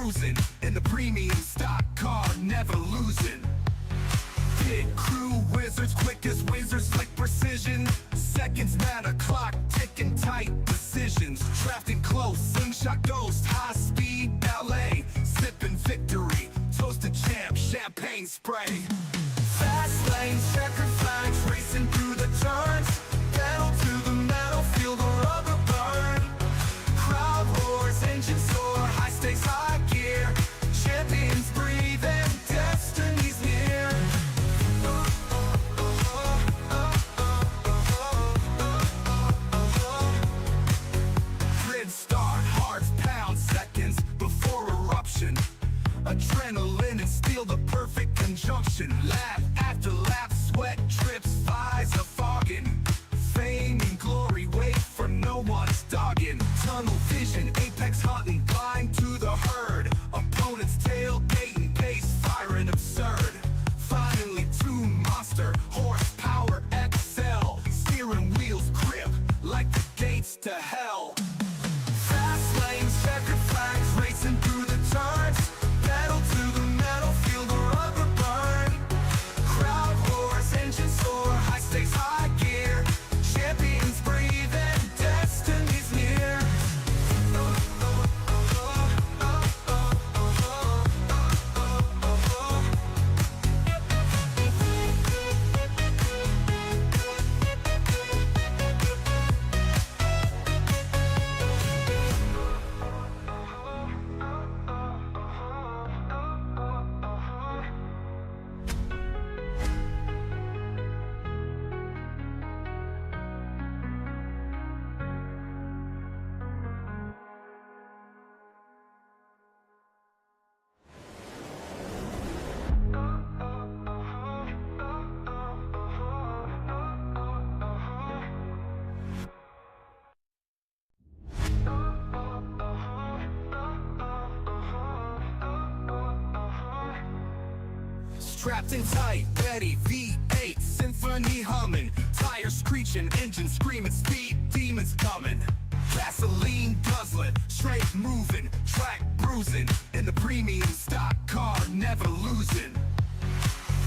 bruising. In the premium stock car, never losing. Pit crew wizards, quick as wizards, slick precision. Seconds matter, clock ticking, tight decisions. Drafting close, slingshot ghost, high speed ballet. Sipping victory, toast to champ, champagne spray. Fast lanes, checkered flags, racing through the turns. Pedal to the metal, feel the rubber burn. Crowd roars, engine soar, high stakes, high gear. Champions breathe and destiny's near. Grid start, hearts pound seconds before eruption. Adrenaline and steel, the perfect conjunction. Lap after lap, sweat drips, eyes are fogging. Fame and glory wait for no one's dogging. Tunnel vision, apex hunting, blind to the herd. Opponents tailgating, pace firing absurd. Finally tuned monster, horsepower XL. Steering wheels grip like the gates to hell. Fast lanes, checkered flags, racing through the turns. Pedal to the metal, feel the rubber burn. Crowd roars, engine soar, high stakes, high gear. Champions breathe and destiny's near. Strapped in tight, Betty V8 symphony humming. Tires screeching, engine screaming, speed demons coming. Gasoline guzzling, straight moving, track bruising. In the premium stock car, never losing.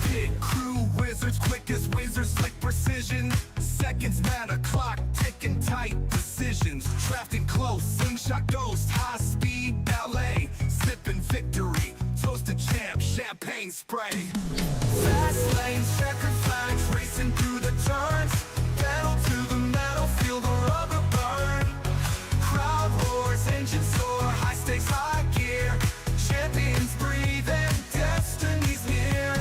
Pit crew wizards, quick as wizards, slick precision. Seconds matter, clock ticking, tight decisions. Drafting close, slingshot ghost, high speed ballet. Sipping victory, toast to champ, champagne spray. Fast lanes, checkered flags, racing through the turns. Pedal to the metal, feel the rubber burn. Crowd roars, engine soar, high stakes, high gear. Champions breathe and destiny's near.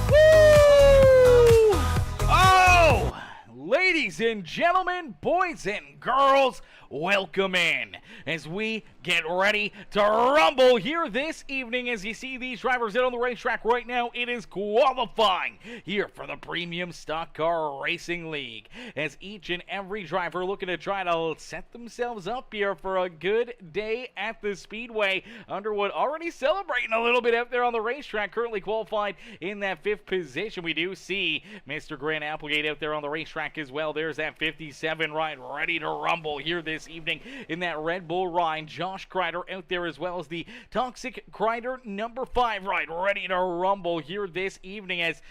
Woo! Oh! Ladies and gentlemen, boys and girls, welcome in as we get ready to rumble here this evening. As you see these drivers out on the racetrack right now, it is qualifying here for the Premium Stock Car Racing League, as each and every driver looking to try to set themselves up here for a good day at the Speedway. Underwood already celebrating a little bit out there on the racetrack, currently qualified in that 5th position. We do see Mr. Grant Applegate out there on the racetrack as well. There's that 57 ride ready to rumble here this evening in that Red Bull ride. Josh Kreider out there, as well as the Toxic Kreider number 5 ride ready to rumble here this evening, as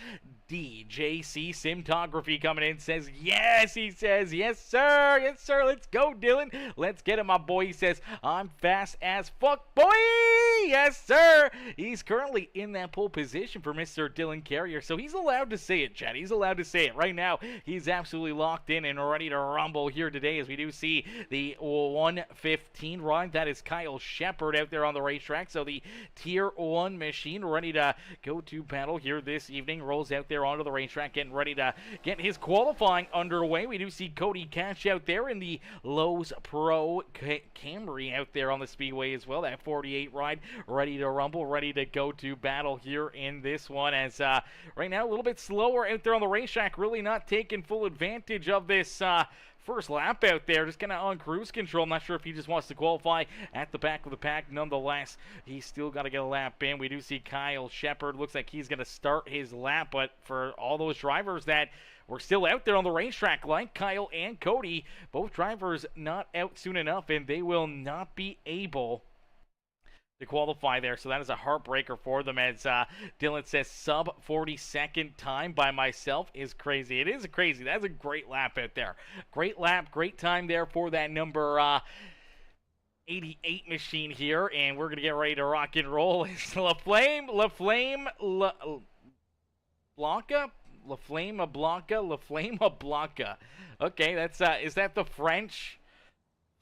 DJC Simtography coming in says yes. He says yes sir, let's go Dylan, let's get it my boy. He says I'm fast as fuck boy, yes sir. He's currently in that pole position for Mr. Dylan Carrier, so he's allowed to say it, Chad. He's allowed to say it right now. He's absolutely locked in and ready to rumble here today, as we do see the 115 ride. That is Kyle Shepard out there on the racetrack, so the tier 1 machine ready to go to battle here this evening, rolls out there onto the racetrack, getting ready to get his qualifying underway. We do see Cody Cash out there in the Lowe's Pro Camry out there on the Speedway as well. That 48 ride ready to rumble, ready to go to battle here in this one, as right now a little bit slower out there on the racetrack, really not taking full advantage of this first lap out there, just kind of on cruise control. I'm not sure if he just wants to qualify at the back of the pack. Nonetheless, he's still got to get a lap in. We do see Kyle Shepard. Looks like he's going to start his lap, but for all those drivers that were still out there on the racetrack, like Kyle and Cody, both drivers not out soon enough, and they will not be able to qualify there. So that is a heartbreaker for them, as Dylan says sub 42nd time by myself is crazy. It is crazy. That's a great lap out there. Great lap, great time there for that number 88 machine here, and we're going to get ready to rock and roll. It's La Flame Blanca. Okay, that's is that the French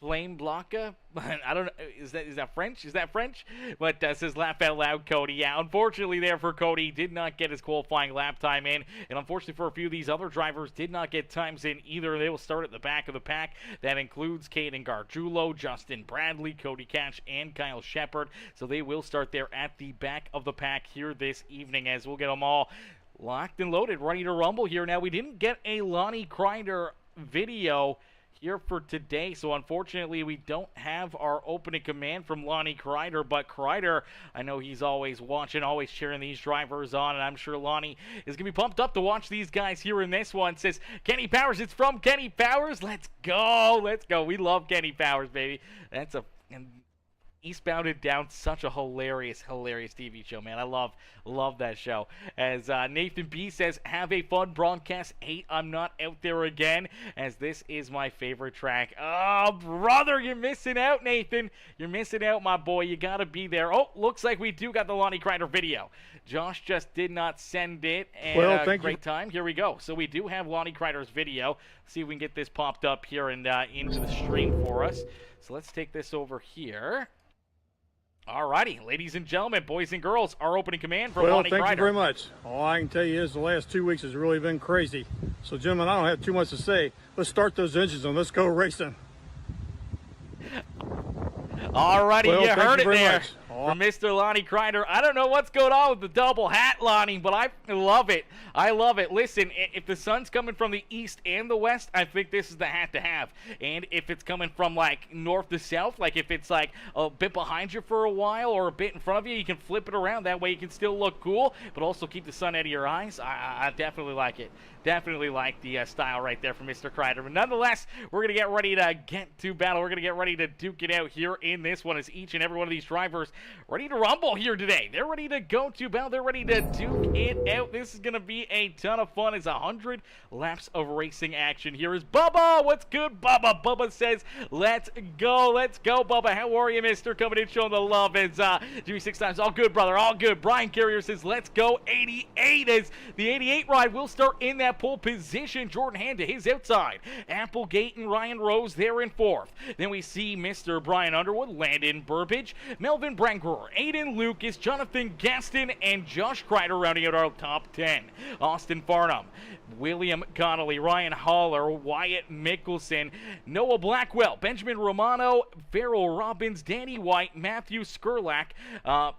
Flame Blanca? I don't know. Is that French? Is that French? But says laugh out loud, Cody. Yeah, unfortunately there for Cody, did not get his qualifying lap time in, and unfortunately for a few of these other drivers, did not get times in either. They will start at the back of the pack. That includes Caden Gargiulo, Justin Bradley, Cody Cash, and Kyle Shepard. So they will start there at the back of the pack here this evening, as we'll get them all locked and loaded, ready to rumble here. Now, we didn't get a Lonnie Kreider video here for today, so unfortunately we don't have our opening command from Lonnie Kreider, but Kreider, I know he's always watching, always cheering these drivers on, and I'm sure Lonnie is going to be pumped up to watch these guys here in this one. Says Kenny Powers, it's from Kenny Powers. Let's go, we love Kenny Powers, baby. That's a Eastbound and Down, such a hilarious TV show, man. I love that show. As Nathan B says, have a fun broadcast. Hate I'm not out there again, as this is my favorite track. Oh, brother, you're missing out, Nathan. You're missing out, my boy. You got to be there. Oh, looks like we do got the Lonnie Kreider video. Josh just did not send it, and well, great time. Here we go. So we do have Lonnie Kreider's video. See if we can get this popped up here and into the stream for us. So let's take this over here. Alrighty, ladies and gentlemen, boys and girls, our opening command from Lonnie Kreider. Well, thank you very much. All I can tell you is the last 2 weeks has really been crazy. So, gentlemen, I don't have too much to say. Let's start those engines and let's go racing. Alrighty, well, you heard it there from Mr. Lonnie Kreider. I don't know what's going on with the double hat, Lonnie, but I love it. I love it. Listen, if the sun's coming from the east and the west, I think this is the hat to have. And if it's coming from, like, north to south, like if it's, like, a bit behind you for a while or a bit in front of you, you can flip it around. That way you can still look cool, but also keep the sun out of your eyes. I definitely like it. Definitely like the style right there from Mr. Kreider. But nonetheless, we're going to get ready to get to battle. We're going to get ready to duke it out here in this one, as each and every one of these drivers ready to rumble here today. They're ready to go to battle. They're ready to duke it out. This is going to be a ton of fun. It's 100 laps of racing action. Here is Bubba. What's good, Bubba? Bubba says, let's go. Let's go, Bubba. How are you, mister? Coming in, showing the love. It's Jimmy 6 times. All good, brother. All good. Brian Carrier says, let's go. 88 as the 88 ride will start in that pole position. Jordan Hand to his outside. Applegate and Ryan Rose there in fourth. Then we see Mr. Brian Underwood, Landon Burbage, Melvin Brangruer, Aiden Lucas, Jonathan Gaston, and Josh Kreider rounding out our top 10. Austin Farnham, William Connolly, Ryan Haller, Wyatt Mickelson, Noah Blackwell, Benjamin Romano, Farrell Robbins, Danny White, Matthew Skurlak,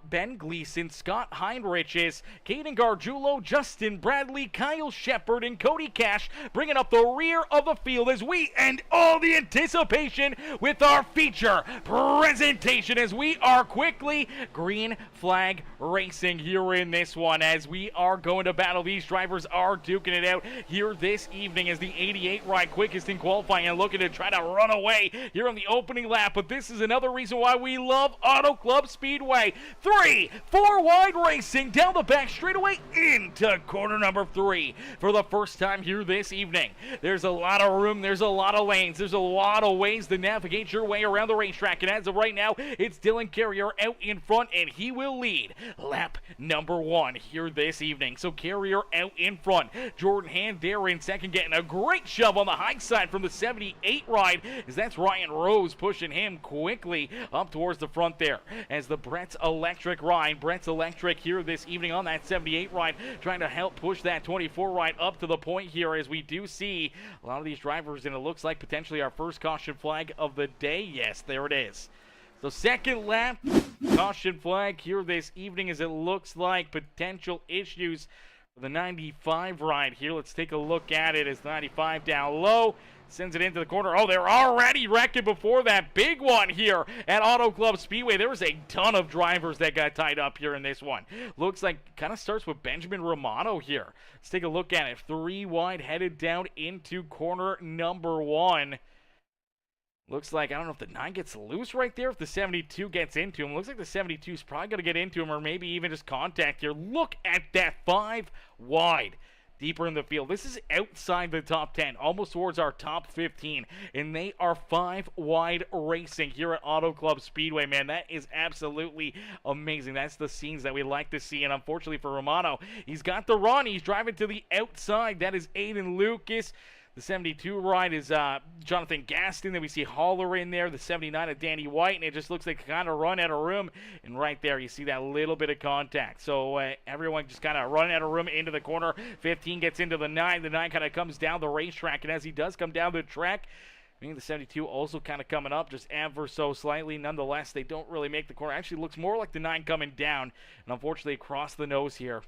Ben Gleason, Scott Heinriches, Caden Gargiulo, Justin Bradley, Kyle Shepard, and Cody Cash bringing up the rear of the field as we end all the anticipation with our feature presentation, as we are quickly green flag racing here in this one, as we are going to battle. These drivers are duking it out here this evening, as the 88 ride quickest in qualifying and looking to try to run away here on the opening lap. But this is another reason why we love Auto Club Speedway. 3-4 wide racing down the back straightaway into corner number 3 for the first time here this evening. There's a lot of room, there's a lot of lanes, there's a lot of ways to navigate your way around the racetrack, and as of right now, it's Dylan Carrier out in front, and he will lead lap number 1 here this evening. So Carrier out in front, Jordan Hand there in second, getting a great shove on the high side from the 78 ride, as that's Ryan Rose pushing him quickly up towards the front there, as the Brett's Electric ride, Brett's Electric here this evening on that 78 ride, trying to help push that 24 ride up to the point here, as we do see a lot of these drivers, and it looks like potentially our first caution flag of the day. Yes, there it is. So second lap, caution flag here this evening, as it looks like potential issues for the 95 ride here. Let's take a look at it, as 95 down low, sends it into the corner. Oh, they're already wrecking before that big one here at Auto Club Speedway. There was a ton of drivers that got tied up here in this one. Looks like kind of starts with Benjamin Romano here. Let's take a look at it. 3 wide, headed down into corner number 1. Looks like, I don't know if the 9 gets loose right there, if the 72 gets into him. Looks like the 72 is probably going to get into him, or maybe even just contact here. Look at that 5 wide. Deeper in the field. This is outside the top 10, almost towards our top 15, and they are 5 wide racing here at Auto Club Speedway, man. That is absolutely amazing. That's the scenes that we like to see, and unfortunately for Romano, he's got the run. He's driving to the outside. That is Aiden Lucas. The 72 ride is Jonathan Gaston. Then we see Haller in there. The 79 of Danny White. And it just looks like kind of run out of room. And right there, you see that little bit of contact. So everyone just kind of running out of room into the corner. 15 gets into the 9. The 9 kind of comes down the racetrack. And as he does come down the track, I mean, the 72 also kind of coming up, just ever so slightly. Nonetheless, they don't really make the corner. Actually looks more like the 9 coming down. And unfortunately, across the nose here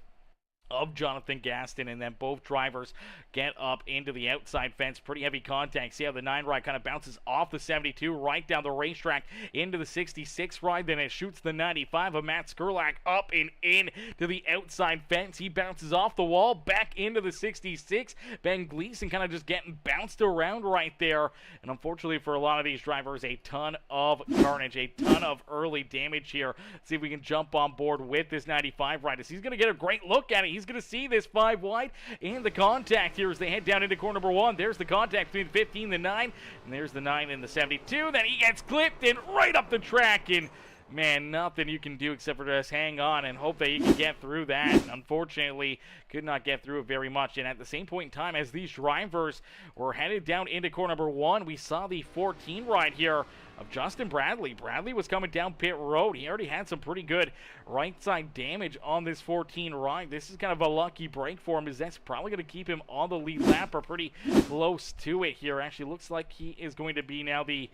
of Jonathan Gaston, and then both drivers get up into the outside fence. Pretty heavy contact. See how the 9 ride kind of bounces off the 72 right down the racetrack into the 66 ride. Then it shoots the 95 of Matt Skurlak up and in to the outside fence. He bounces off the wall back into the 66. Ben Gleason kind of just getting bounced around right there. And unfortunately for a lot of these drivers, a ton of carnage, a ton of early damage here. Let's see if we can jump on board with this 95 ride. He's going to get a great look at it. He's going to see this 5 wide and the contact here as they head down into corner number 1. There's the contact between the 15 and the 9, and there's the 9 and the 72. Then he gets clipped and right up the track, and man, nothing you can do except for just hang on and hope that you can get through that. And unfortunately, could not get through it very much. And at the same point in time, as these drivers were headed down into corner number 1, we saw the 14 ride here of Justin Bradley. Bradley was coming down pit road. He already had some pretty good right side damage on this 14 ride. This is kind of a lucky break for him, as that's probably going to keep him on the lead lap or pretty close to it here. Actually looks like he is going to be now the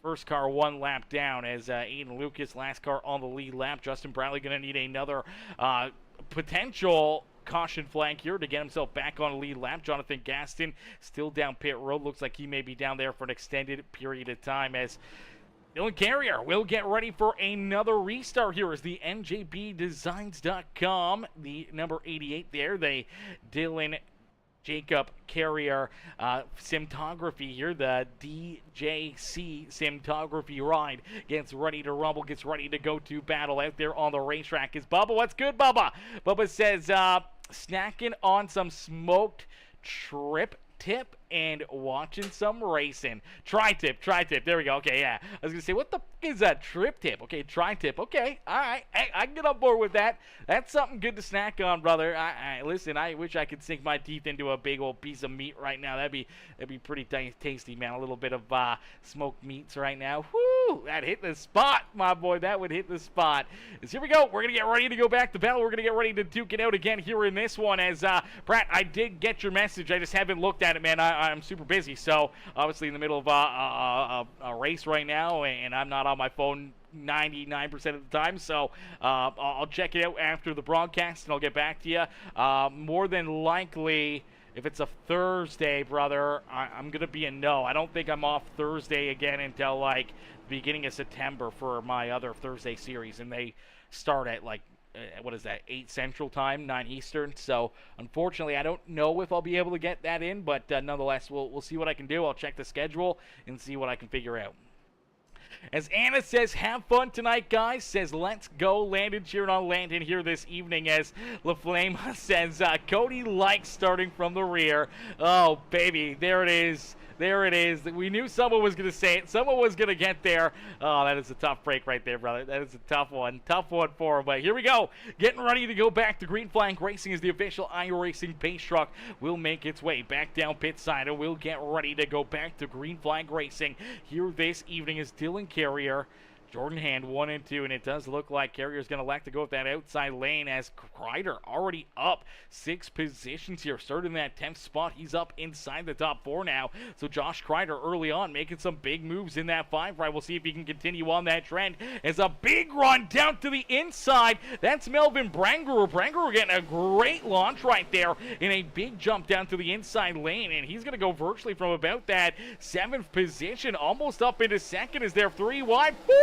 first car 1 lap down, as Aiden Lucas, last car on the lead lap. Justin Bradley going to need another potential caution flag here to get himself back on a lead lap. Jonathan Gaston still down pit road. Looks like he may be down there for an extended period of time, as Dylan Carrier will get ready for another restart here as the NJBDesigns.com, the number 88 there, the Dylan Jacob Carrier Simtography here, the DJC Simtography ride gets ready to rumble, gets ready to go to battle out there on the racetrack. Is Bubba? What's good, Bubba? Bubba says, snacking on some smoked trip tip and watching some racing. Tri-tip. There we go. Okay, yeah. I was going to say, what the f is that? Trip tip. Okay, tri-tip. Okay, all right. Hey, I can get on board with that. That's something good to snack on, brother. Listen, I wish I could sink my teeth into a big old piece of meat right now. That'd be pretty tasty, man. A little bit of smoked meats right now. Whoo! That hit the spot, my boy. That would hit the spot. So here we go. We're going to get ready to go back to battle. We're going to get ready to duke it out again here in this one. As, Pratt, I did get your message. I just haven't looked at it, man. I'm super busy, so obviously in the middle of a race right now, and I'm not on my phone 99% of the time, so I'll check it out after the broadcast, and I'll get back to you. More than likely, if it's a Thursday, brother, I'm going to be a no. I don't think I'm off Thursday again until, like, the beginning of September for my other Thursday series, and they start at, like, what is that, 8 Central Time, 9 Eastern. So, unfortunately, I don't know if I'll be able to get that in, but nonetheless, we'll see what I can do. I'll check the schedule and see what I can figure out. As Anna says, have fun tonight, guys. Says, let's go. Landon cheering on Landon here this evening. As LaFlame says, Cody likes starting from the rear. Oh, baby, there it is. There it is. We knew someone was going to say it. Someone was going to get there. Oh, that is a tough break right there, brother. That is a tough one. Tough one for him. But here we go. Getting ready to go back to Green Flag Racing as the official iRacing pace truck will make its way back down pit side. And we'll get ready to go back to Green Flag Racing here this evening as Dylan Carrier, Jordan Hand 1 and 2, and it does look like Carrier's going to like to go with that outside lane as Kreider already up 6 positions here, starting that 10th spot. He's up inside the top 4 now. So Josh Kreider early on making some big moves in that 5 ride. We'll see if he can continue on that trend. As a big run down to the inside. That's Melvin Brangerer. Brangerer getting a great launch right there in a big jump down to the inside lane, and he's going to go virtually from about that 7th position almost up into 2nd as they're 3 wide. 4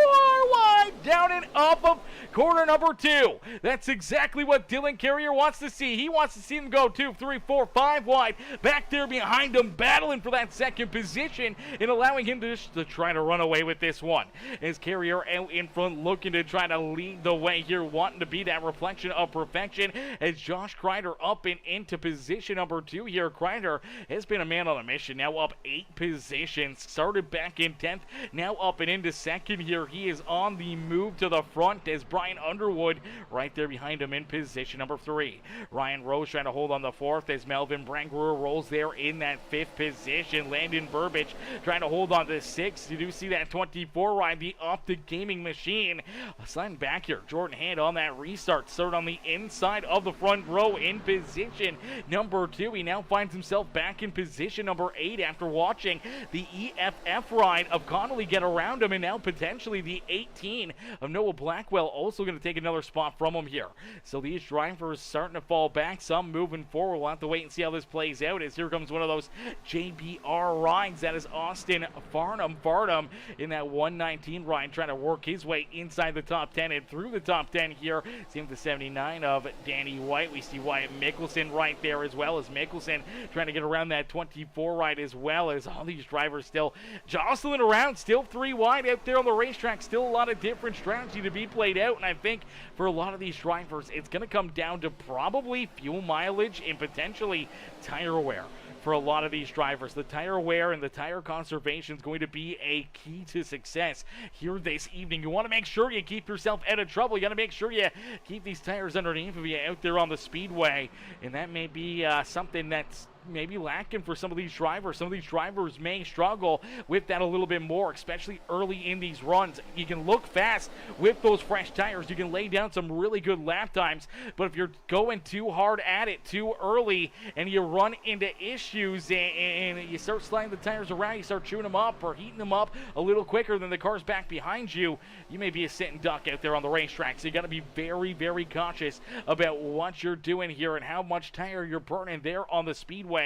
wide, down and up of corner number 2. That's exactly what Dylan Carrier wants to see. He wants to see them go 2, 3, 4, 5 wide. Back there behind him, battling for that second position and allowing him to try to run away with this one. As Carrier out in front, looking to try to lead the way here, wanting to be that reflection of perfection. As Josh Kreider up and into position number 2 here. Kreider has been a man on a mission, now up 8 positions. Started back in 10th, now up and into second here. He is on the move to the front as Brian Underwood right there behind him in position number 3. Ryan Rose trying to hold on the 4th as Melvin Brangruer rolls there in that 5th position. Landon Burbage trying to hold on to 6th. You do see that 24 ride, the Optic Gaming Machine. Sliding back here, Jordan Hand on that restart. Start on the inside of the front row in position number 2. He now finds himself back in position number 8 after watching the EFF ride of Connolly get around him, and now potentially the 18 of Noah Blackwell also going to take another spot from him here. So these drivers starting to fall back, some moving forward. We'll have to wait and see how this plays out, as here comes one of those JBR rides. That is Austin Farnham in that 119 ride, trying to work his way inside the top 10 and through the top 10 here. Same with the 79 of Danny White. We see Wyatt Mickelson right there, as well as Mickelson trying to get around that 24 ride, as well as all these drivers still jostling around, still 3 wide out there on the racetrack. Still a lot of different strategy to be played out, and I think for a lot of these drivers it's going to come down to probably fuel mileage and potentially tire wear. For a lot of these drivers, the tire wear and the tire conservation is going to be a key to success here this evening. You want to make sure you keep yourself out of trouble. You got to make sure you keep these tires underneath of you out there on the speedway, and that may be something that's maybe lacking for some of these drivers. Some of these drivers may struggle with that a little bit more, especially early in these runs. You can look fast with those fresh tires. You can lay down some really good lap times, but if you're going too hard at it too early and you run into issues and you start sliding the tires around, you start chewing them up or heating them up a little quicker than the cars back behind you, you may be a sitting duck out there on the racetrack. So you got to be very, very cautious about what you're doing here and how much tire you're burning there on the speedway.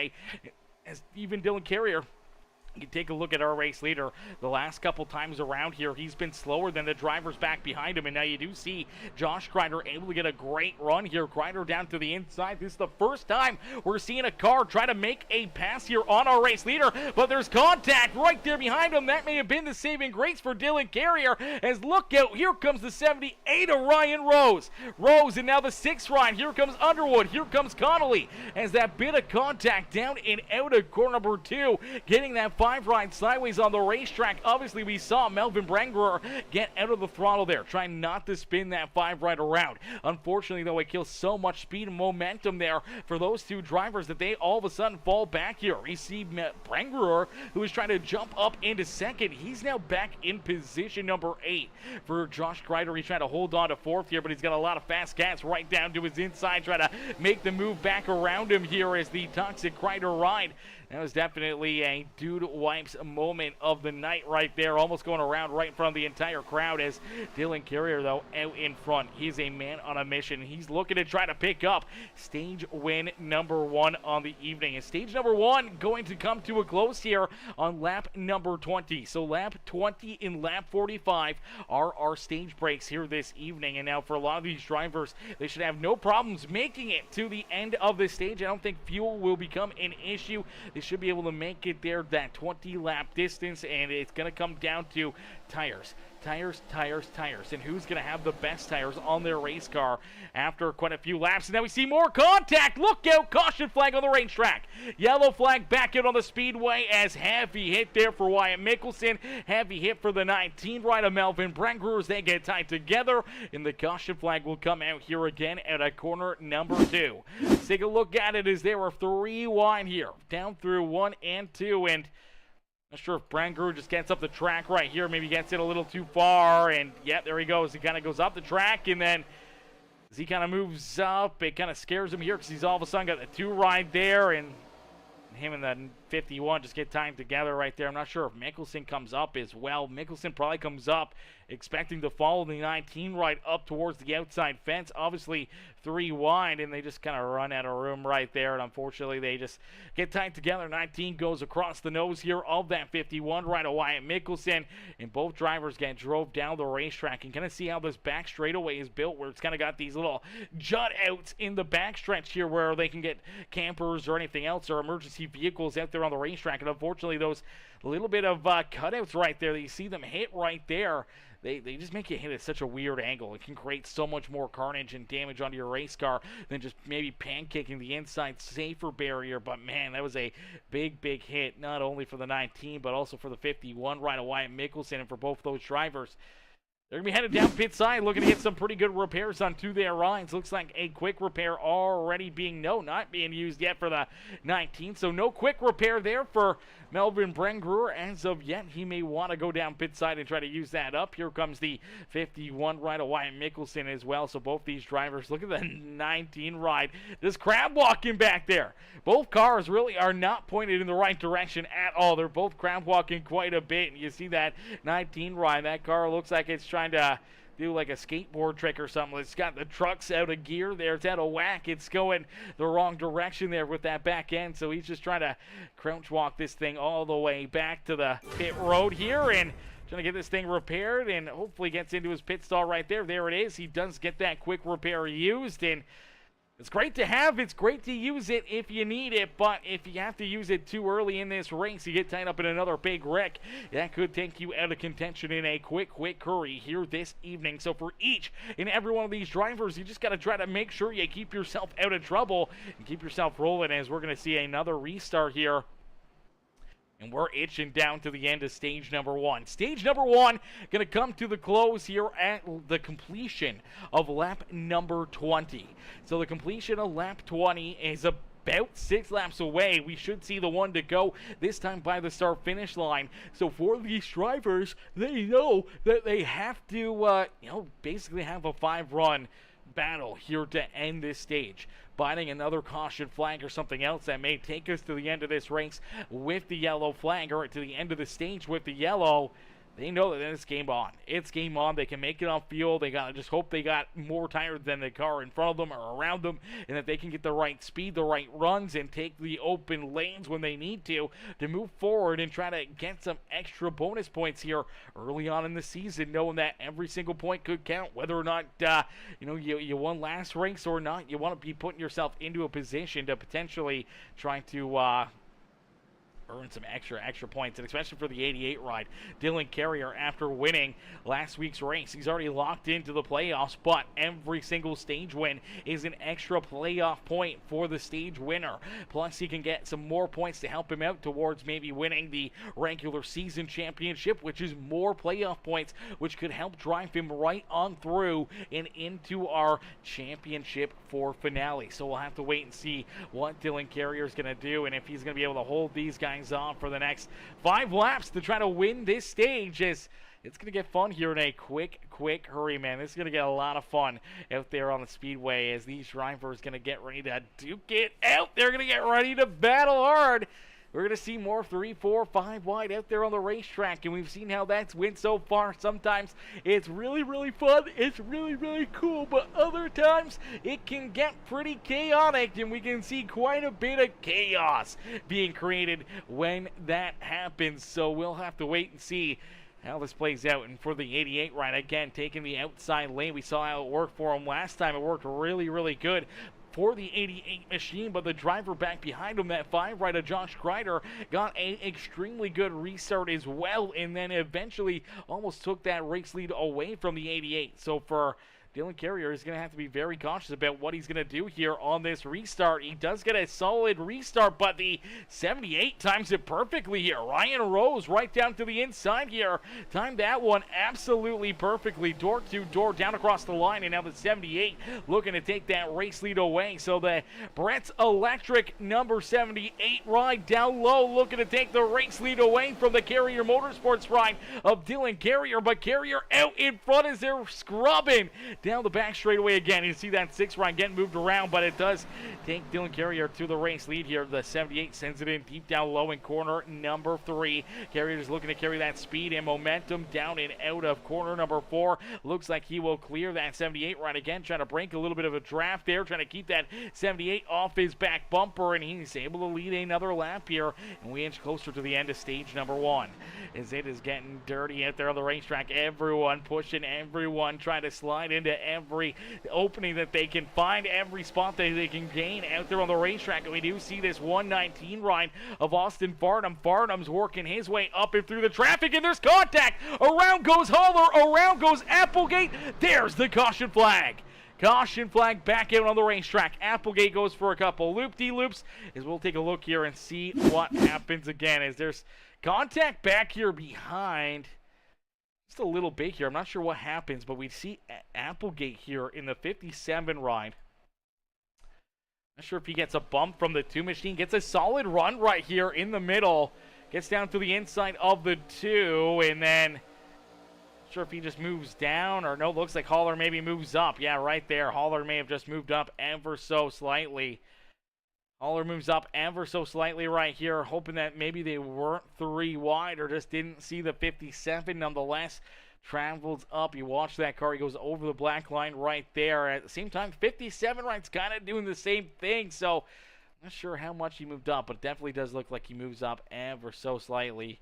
As even Dylan Carrier, you can take a look at our race leader. The last couple times around here, he's been slower than the drivers back behind him, and now you do see Josh Kreider able to get a great run here. Kreider down to the inside. This is the first time we're seeing a car try to make a pass here on our race leader, but there's contact right there behind him. That may have been the saving grace for Dylan Carrier, as look out, here comes the 78 of Ryan Rose. And now the 6th ride. Here comes Underwood. Here comes Connolly, as that bit of contact down and out of corner number 2, getting that 5 ride sideways on the racetrack. Obviously, we saw Melvin Brangruer get out of the throttle there, trying not to spin that 5 ride around. Unfortunately, though, it kills so much speed and momentum there for those 2 drivers that they all of a sudden fall back here. We see Brangruer, who is trying to jump up into 2nd. He's now back in position number 8. For Josh Kreider, he's trying to hold on to 4th here, but he's got a lot of fast cats right down to his inside, trying to make the move back around him here as the Toxic Kreider ride. That was definitely a dude wipes moment of the night right there, almost going around right in front of the entire crowd, as Dylan Carrier, though, out in front. He's a man on a mission. He's looking to try to pick up stage win number 1 on the evening. And stage number 1 going to come to a close here on lap number 20. So lap 20 and lap 45 are our stage breaks here this evening. And now for a lot of these drivers, they should have no problems making it to the end of this stage. I don't think fuel will become an issue. They should be able to make it there, that 20 lap distance, and it's going to come down to tires. And who's going to have the best tires on their race car after quite a few laps. And now we see more contact. Look out, caution flag on the racetrack. Yellow flag back out on the speedway as heavy hit there for Wyatt Mickelson. Heavy hit for the 19 ride of Melvin Brangruer as they get tied together. And the caution flag will come out here again at a corner number 2. Let's take a look at it as there were 3 wide here, down through 1 and 2. And not sure if Brangruer just gets up the track right here. Maybe gets it a little too far. And, yeah, there he goes. He kind of goes up the track. And then as he kind of moves up, it kind of scares him here because he's all of a sudden got the 2 ride there. And him and the 51 just get tied together right there. I'm not sure if Mickelson comes up as well. Mickelson probably comes up expecting to follow the 19 right up towards the outside fence. Obviously 3 wide, and they just kind of run out of room right there, and unfortunately they just get tied together. 19 goes across the nose here of that 51 right of Wyatt Mickelson, and both drivers get drove down the racetrack. And kind of see how this back straightaway is built, where it's kind of got these little jut outs in the backstretch here where they can get campers or anything else or emergency vehicles out there on the racetrack. And unfortunately those little bit of cutouts right there that you see them hit right there, they just make you hit at such a weird angle. It can create so much more carnage and damage onto your race car than just maybe pancaking the inside safer barrier. But man, that was a big hit, not only for the 19 but also for the 51 right of Wyatt Mickelson, and for both those drivers. They're going to be headed down pit side, looking to get some pretty good repairs on to their lines. Looks like a quick repair already not being used yet for the 19. So no quick repair there for Melvin Brengruer as of yet. He may want to go down pit side and try to use that up. Here comes the 51 ride of Wyatt Mickelson as well. So both these drivers, look at the 19 ride. Just crab walking back there. Both cars really are not pointed in the right direction at all. They're both crab walking quite a bit. And you see that 19 ride. That car looks like it's trying to do like a skateboard trick or something. It's got the trucks out of gear there. It's out of whack. It's going the wrong direction there with that back end. So he's just trying to crouch walk this thing all the way back to the pit road here and trying to get this thing repaired and hopefully gets into his pit stall right there. There it is. He does get that quick repair used, and it's great to have. It's great to use it if you need it, but if you have to use it too early in this race, you get tied up in another big wreck. That could take you out of contention in a quick hurry here this evening. So for each and every one of these drivers, you just got to try to make sure you keep yourself out of trouble and keep yourself rolling, as we're going to see another restart here. And we're itching down to the end of stage number 1. Stage number 1 going to come to the close here at the completion of lap number 20. So the completion of lap 20 is about 6 laps away. We should see the one to go this time by the start-finish line. So for these drivers, they know that they have to, basically have a 5-run battle here to end this stage. Biting another caution flag or something else that may take us to the end of this race with the yellow flag, or to the end of the stage with the yellow. They know that it's game on. It's game on. They can make it on field. They got to just hope they got more tires than the car in front of them or around them, and that they can get the right speed, the right runs, and take the open lanes when they need to move forward and try to get some extra bonus points here early on in the season, knowing that every single point could count, whether or not you won last race or not. You want to be putting yourself into a position to potentially try to earn some extra points, and especially for the 88 ride. Dylan Carrier, after winning last week's race, he's already locked into the playoffs, but every single stage win is an extra playoff point for the stage winner. Plus, he can get some more points to help him out towards maybe winning the regular season championship, which is more playoff points, which could help drive him right on through and into our championship for finale. So we'll have to wait and see what Dylan Carrier is going to do, and if he's going to be able to hold these guys on for the next 5 laps to try to win this stage. As it's going to get fun here in a quick hurry, man. This is going to get a lot of fun out there on the speedway, as these drivers are going to get ready to duke it out. They're going to get ready to battle hard. We're going to see more 3, 4, 5 wide out there on the racetrack, and we've seen how that's went so far. Sometimes it's really fun, it's really cool, but other times it can get pretty chaotic, and we can see quite a bit of chaos being created when that happens. So we'll have to wait and see how this plays out. And for the 88 ride, again, taking the outside lane, we saw how it worked for him last time. It worked really good for the 88 machine, but the driver back behind him, that 5 rider Josh Kreider, got an extremely good restart as well, and then eventually almost took that race lead away from the 88. So for Dylan Carrier is going to have to be very cautious about what he's going to do here on this restart. He does get a solid restart, but the 78 times it perfectly here. Ryan Rose right down to the inside here. Timed that one absolutely perfectly. Door to door down across the line, and now the 78 looking to take that race lead away. So the Brett's Electric number 78 ride down low looking to take the race lead away from the Carrier Motorsports ride of Dylan Carrier, but Carrier out in front as they're scrubbing down the back straightaway again. You see that 6 ride getting moved around, but it does take Dylan Carrier to the race lead here. The 78 sends it in deep down low in corner number 3. Carrier is looking to carry that speed and momentum down and out of corner number 4. Looks like he will clear that 78 ride again, trying to break a little bit of a draft there, trying to keep that 78 off his back bumper, and he's able to lead another lap here, and we inch closer to the end of stage number 1. As it is getting dirty out there on the racetrack, everyone pushing, everyone trying to slide into every opening that they can find, every spot that they can gain out there on the racetrack. And we do see this 119 ride of Austin Farnham. Farnham's working his way up and through the traffic, and there's contact. Around goes Haller, around goes Applegate. There's the caution flag. Caution flag back out on the racetrack. Applegate goes for a couple loop-de-loops. As we'll take a look here and see what happens again. As there's contact back here behind. Just a little bit here. I'm not sure what happens, but we see Applegate here in the 57 ride. Not sure if he gets a bump from the 2 machine. Gets a solid run right here in the middle. Gets down to the inside of the 2, and then not sure if he just moves down or no. Looks like Haller maybe moves up. Yeah, right there. Haller may have just moved up ever so slightly. Haller moves up ever so slightly right here, hoping that maybe they weren't 3 wide or just didn't see the 57. Nonetheless, travels up. You watch that car. He goes over the black line right there. At the same time, 57 right's kind of doing the same thing, so I'm not sure how much he moved up, but it definitely does look like he moves up ever so slightly.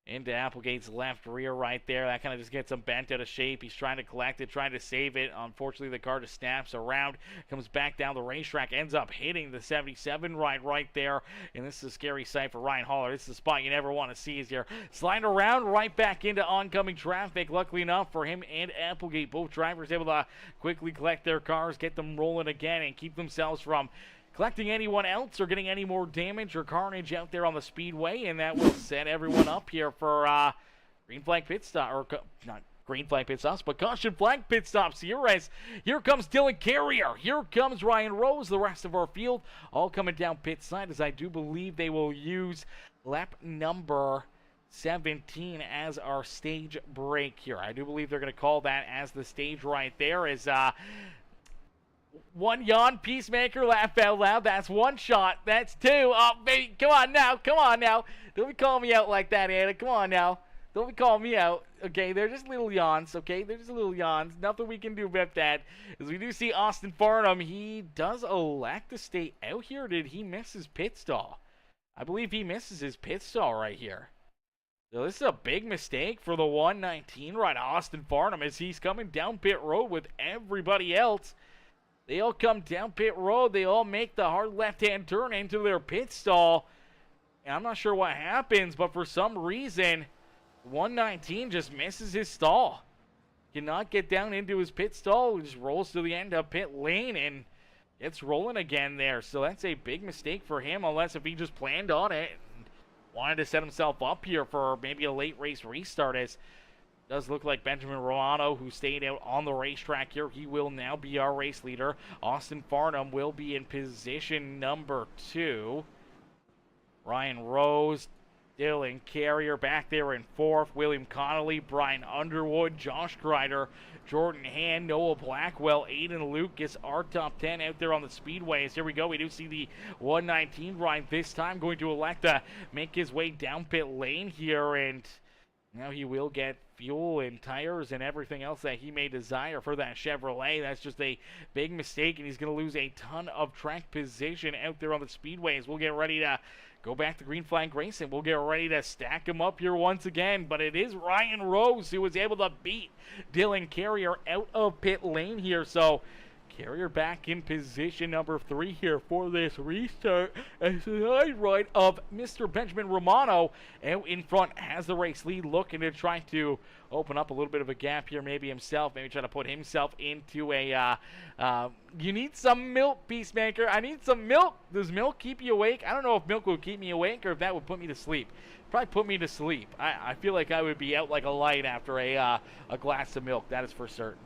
Into Applegate's left rear right there. That kind of just gets him bent out of shape. He's trying to collect it, trying to save it. Unfortunately, the car just snaps around, comes back down the racetrack, ends up hitting the 77 right there. And this is a scary sight for Ryan Haller. This is the spot you never want to see as you're sliding around right back into oncoming traffic. Luckily enough for him and Applegate, both drivers able to quickly collect their cars, get them rolling again, and keep themselves from collecting anyone else or getting any more damage or carnage out there on the speedway, and that will set everyone up here for green flag pit stop, or not green flag pit stops, but caution flag pit stops here. As here comes Dylan Carrier, here comes Ryan Rose, the rest of our field all coming down pit side, as I do believe they will use lap number 17 as our stage break here. I do believe they're going to call that as the stage right there. As one yawn, Peacemaker, laugh out loud. That's 1 shot. That's 2. Oh, baby, come on now. Come on now. Don't be calling me out like that, Anna. Come on now. Don't be calling me out. Okay, they're just little yawns, okay? They're just little yawns. Nothing we can do about that. As we do see Austin Farnham, he does elect to stay out here. Did he miss his pit stall? I believe he misses his pit stall right here. So this is a big mistake for the 119 right, Austin Farnham, as he's coming down pit road with everybody else. They all come down pit road. They all make the hard left-hand turn into their pit stall. And I'm not sure what happens, but for some reason, 119 just misses his stall. Cannot get down into his pit stall. Just rolls to the end of pit lane and gets rolling again there. So that's a big mistake for him, unless if he just planned on it and wanted to set himself up here for maybe a late race restart. As does look like Benjamin Romano, who stayed out on the racetrack here, he will now be our race leader. Austin Farnham will be in position number 2. Ryan Rose, Dylan Carrier back there in 4th. William Connolly, Brian Underwood, Josh Kreider, Jordan Hand, Noah Blackwell, Aiden Lucas, our top 10 out there on the speedways. Here we go. We do see the 119 Ryan this time going to elect to make his way down pit lane here, and now he will get fuel and tires and everything else that he may desire for that Chevrolet. That's just a big mistake, and he's going to lose a ton of track position out there on the speedways. We'll get ready to go back to green flag racing. We'll get ready to stack him up here once again, but it is Ryan Rose who was able to beat Dylan Carrier out of pit lane here. So Carrier back in position number 3 here for this restart. As the high right of Mr. Benjamin Romano out in front has the race lead, looking to try to open up a little bit of a gap here, maybe himself, maybe try to put himself into a, you need some milk, Peacemaker. I need some milk. Does milk keep you awake? I don't know if milk would keep me awake or if that would put me to sleep. Probably put me to sleep. I feel like I would be out like a light after a glass of milk. That is for certain.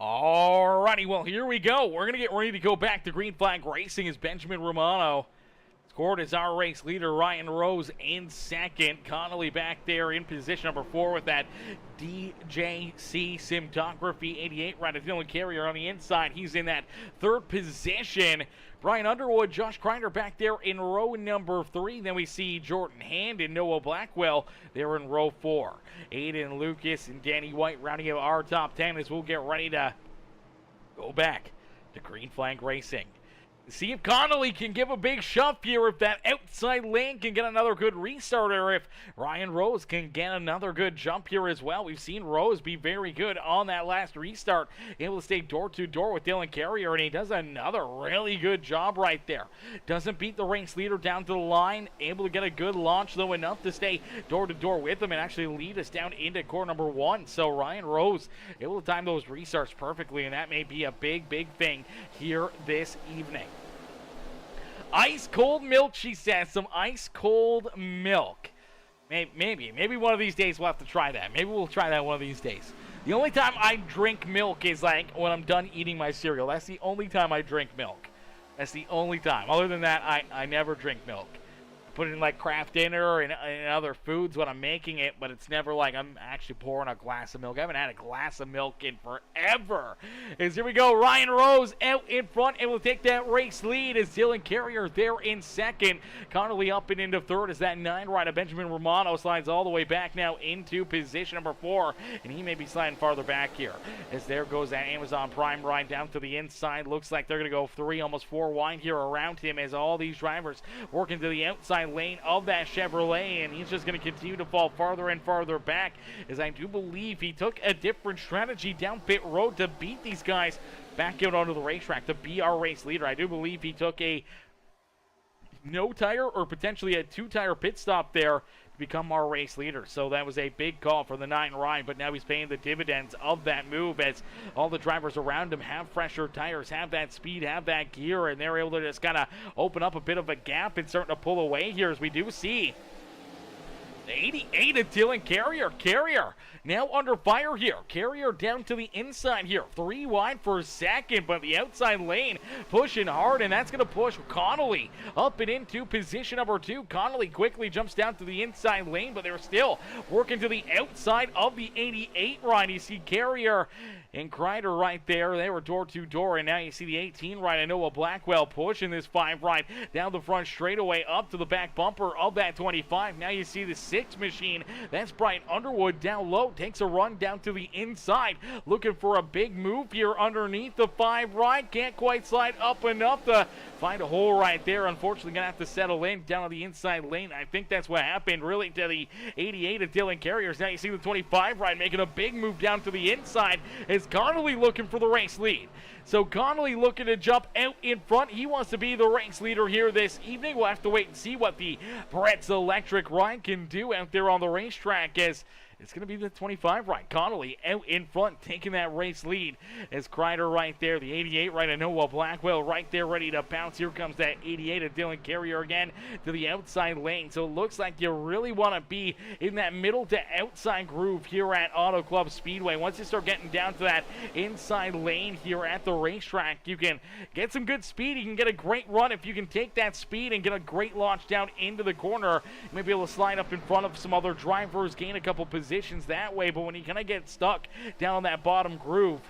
Alrighty, well, here we go. We're going to get ready to go back to green flag racing as Benjamin Romano Scored is our race leader, Ryan Rose, in second. Connolly back there in position number 4 with that DJC Cinematography 88 right at Dylan Carrier on the inside. He's in that third position. Brian Underwood, Josh Kreider back there in row number 3. Then we see Jordan Hand and Noah Blackwell there in row 4. Aiden Lucas and Danny White rounding out our top 10 as we'll get ready to go back to Green Flag Racing. See if Connolly can give a big shove here, if that outside lane can get another good restart, or if Ryan Rose can get another good jump here as well. We've seen Rose be very good on that last restart, able to stay door-to-door with Dylan Carrier, and he does another really good job right there. Doesn't beat the race leader down to the line, able to get a good launch, though enough to stay door-to-door with him and actually lead us down into corner number 1. So Ryan Rose able to time those restarts perfectly, and that may be a big, big thing here this evening. Ice cold milk, she says. Some ice cold milk. Maybe one of these days we'll have to try that. Maybe we'll try that one of these days. The only time I drink milk is like when I'm done eating my cereal. That's the only time I drink milk. That's the only time. Other than that, I never drink milk. Put it in like craft dinner and other foods when I'm making it, but it's never like I'm actually pouring a glass of milk. I haven't had a glass of milk in forever. As here we go, Ryan Rose out in front, able to take that race lead as Dylan Carrier there in second. Connolly up and into third as that 9 rider Benjamin Romano slides all the way back now into position number 4, and he may be sliding farther back here. As there goes that Amazon Prime ride down to the inside. Looks like they're going to go 3, almost 4 wide here around him as all these drivers working to the outside lane of that Chevrolet, and he's just going to continue to fall farther and farther back, as I do believe he took a different strategy down pit road to beat these guys back out onto the racetrack to be our race leader. I do believe he took a no tire or potentially a 2-tire pit stop there to become our race leader. So that was a big call for the 9 ride, but now he's paying the dividends of that move as all the drivers around him have fresher tires, have that speed, have that gear, and they're able to just kind of open up a bit of a gap and starting to pull away here, as we do see the 88 of Dylan Carrier. Carrier now under fire here. Carrier down to the inside here. 3 wide for a second, but the outside lane pushing hard, and that's going to push Connolly up and into position number 2. Connolly quickly jumps down to the inside lane, but they're still working to the outside of the 88 ride. You see Carrier and Kreider right there. They were door-to-door, and now you see the 18 ride. I know Blackwell pushing this 5 ride down the front straightaway up to the back bumper of that 25. Now you see the 6 machine. That's Brian Underwood down low. Takes a run down to the inside. Looking for a big move here underneath the 5 ride. Can't quite slide up enough to find a hole right there. Unfortunately, going to have to settle in down on the inside lane. I think that's what happened really to the 88 of Dylan Carriers. Now you see the 25 ride making a big move down to the inside. It's Connolly looking for the race lead. So Connolly looking to jump out in front. He wants to be the race leader here this evening. We'll have to wait and see what the Brett's Electric ride can do out there on the racetrack, as it's going to be the 25 ride. Connolly out in front, taking that race lead as Kreider right there. The 88 right, I know Blackwell right there ready to bounce. Here comes that 88 of Dylan Carrier again to the outside lane. So it looks like you really want to be in that middle to outside groove here at Auto Club Speedway. Once you start getting down to that inside lane here at the racetrack, you can get some good speed. You can get a great run if you can take that speed and get a great launch down into the corner. You may be able to slide up in front of some other drivers, gain a couple positions that way, but when you kind of get stuck down on that bottom groove,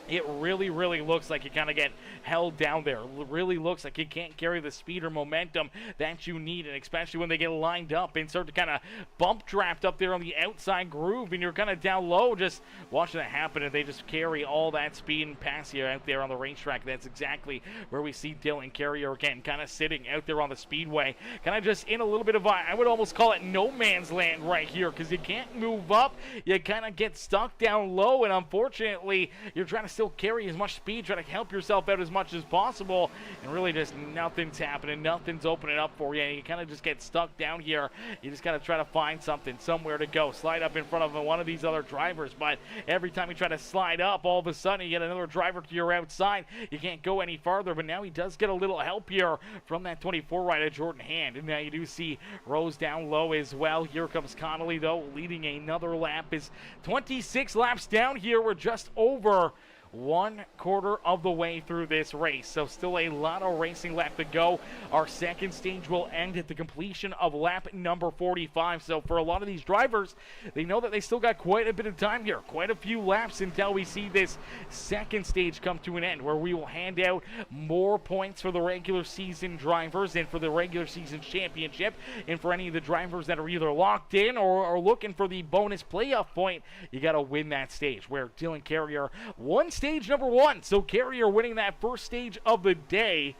it really looks like you kind of get held down there. It really looks like you can't carry the speed or momentum that you need, and especially when they get lined up and start to kind of bump draft up there on the outside groove, and you're kind of down low just watching that happen, and they just carry all that speed and pass you out there on the racetrack. That's exactly where we see Dylan Carrier again, kind of sitting out there on the speedway, kind of just in a little bit of I would almost call it no man's land right here, because you can't move up. You kind of get stuck down low, and unfortunately, you're trying to still carry as much speed, try to help yourself out as much as possible, and really just nothing's happening, nothing's opening up for you, and you kind of just get stuck down here. You just gotta try to find something, somewhere to go, slide up in front of one of these other drivers, but every time you try to slide up, all of a sudden you get another driver to your outside. You can't go any farther, but now he does get a little help here from that 24 rider Jordan Hand, and now you do see Rose down low as well. Here comes Connolly though, leading another lap. Is 26 laps down here. We're just over 1/4 of the way through this race. So still a lot of racing left to go. Our second stage will end at the completion of lap number 45. So for a lot of these drivers, they know that they still got quite a bit of time here, quite a few laps until we see this second stage come to an end, where we will hand out more points for the regular season drivers and for the regular season championship. And for any of the drivers that are either locked in or are looking for the bonus playoff point, you got to win that stage, where Dylan Carrier won stage number 1. So Carrier winning that first stage of the day,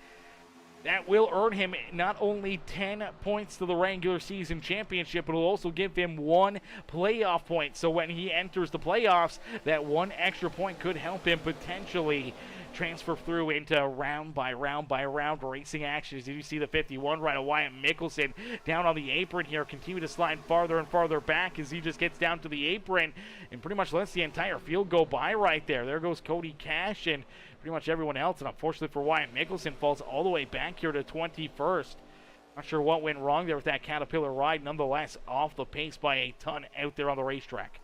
that will earn him not only 10 points to the regular season championship, but it will also give him 1 playoff point. So when he enters the playoffs, that 1 extra point could help him potentially transfer through into round by round racing action. As you see the 51 right of Wyatt Mickelson down on the apron here, continue to slide farther and farther back as he just gets down to the apron and pretty much lets the entire field go by right there. There goes Cody Cash and pretty much everyone else, and unfortunately for Wyatt Mickelson, falls all the way back here to 21st. Not sure what went wrong there with that Caterpillar ride. Nonetheless, off the pace by a ton out there on the racetrack.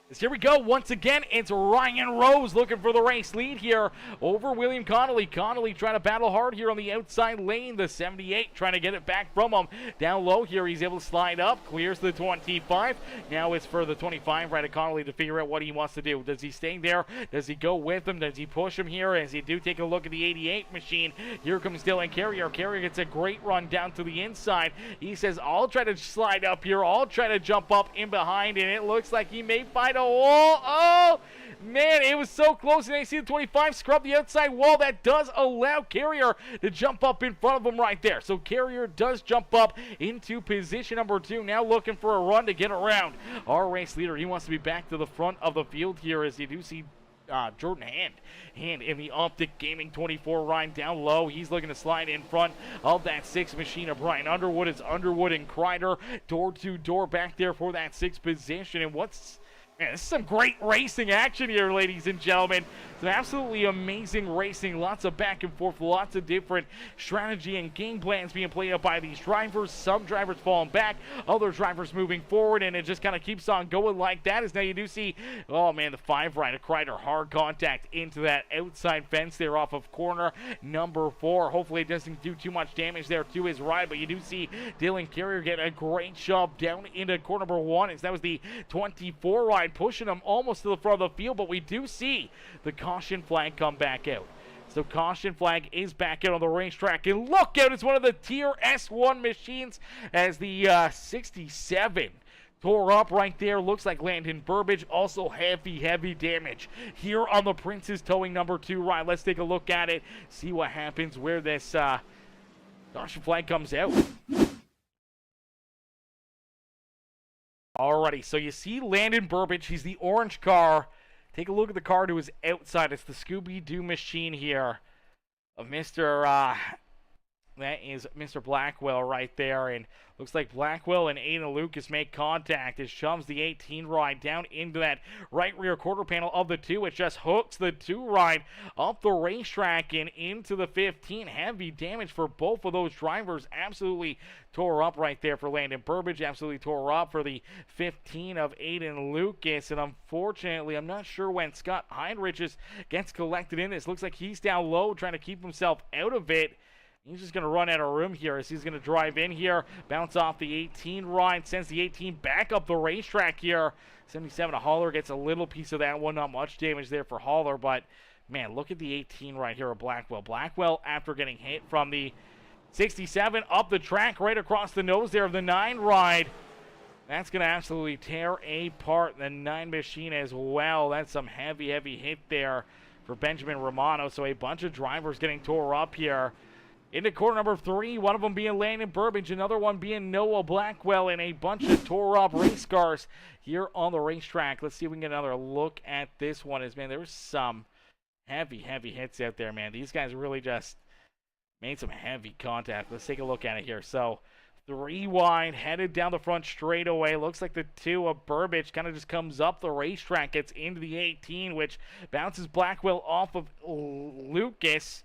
As here we go, once again, it's Ryan Rose looking for the race lead here over William Connolly. Connolly trying to battle hard here on the outside lane. The 78 trying to get it back from him. Down low here, he's able to slide up, clears the 25. Now it's for the 25 right of Connolly to figure out what he wants to do. Does he stay there? Does he go with him? Does he push him here? As you do take a look at the 88 machine, here comes Dylan Carrier. Carrier gets a great run down to the inside. He says, I'll try to slide up here. I'll try to jump up in behind, and it looks like he may find a wall. Oh, man, it was so close. And they see the 25 scrub the outside wall. That does allow Carrier to jump up in front of him right there. So Carrier does jump up into position number 2. Now looking for a run to get around our race leader. He wants to be back to the front of the field here, as you do see Jordan Hand in the Optic Gaming 24 ride down low. He's looking to slide in front of that 6 machine of Brian Underwood. It's Underwood and Kreider door to door back there for that 6th position. And man, this is some great racing action here, ladies and gentlemen. Some absolutely amazing racing. Lots of back and forth, lots of different strategy and game plans being played out by these drivers. Some drivers falling back, other drivers moving forward, and it just kind of keeps on going like that. As now you do see, oh man, the 5 right of Kreider, hard contact into that outside fence there off of corner number 4. Hopefully it doesn't do too much damage there to his ride, but you do see Dylan Carrier get a great shove down into corner number 1, as that was the 24 ride, pushing him almost to the front of the field, but we do see the caution flag come back out. So caution flag is back out on the racetrack, and look out, it's one of the Tier S1 machines as the 67 tore up right there. Looks like Landon Burbage. Also heavy damage here on the Prince's Towing number 2 ride. Let's take a look at it, see what happens where this caution flag comes out. Alrighty, so you see Landon Burbage. He's the orange car. Take a look at the car to his outside. It's the Scooby-Doo machine here of that is Mr. Blackwell right there. And looks like Blackwell and Aiden Lucas make contact as shoves the 18 ride down into that right rear quarter panel of the 2. It just hooks the 2 ride up the racetrack and into the 15. Heavy damage for both of those drivers. Absolutely tore up right there for Landon Burbage. Absolutely tore up for the 15 of Aiden Lucas. And unfortunately, I'm not sure when Scott Heinrich gets collected in this. Looks like he's down low trying to keep himself out of it. He's just going to run out of room here as he's going to drive in here, bounce off the 18 ride, sends the 18 back up the racetrack here. 77 of Haller gets a little piece of that one. Not much damage there for Haller, but man, look at the 18 right here of Blackwell. Blackwell, after getting hit from the 67 up the track right across the nose there of the 9 ride. That's going to absolutely tear apart the 9 machine as well. That's some heavy hit there for Benjamin Romano. So a bunch of drivers getting tore up here. Into corner number 3, one of them being Landon Burbage, another one being Noah Blackwell, and a bunch of tore up race cars here on the racetrack. Let's see if we can get another look at this one. Man, there's some heavy hits out there, man. These guys really just made some heavy contact. Let's take a look at it here. So 3 wide, headed down the front straightaway. Looks like the 2 of Burbage kind of just comes up the racetrack, gets into the 18, which bounces Blackwell off of Lucas.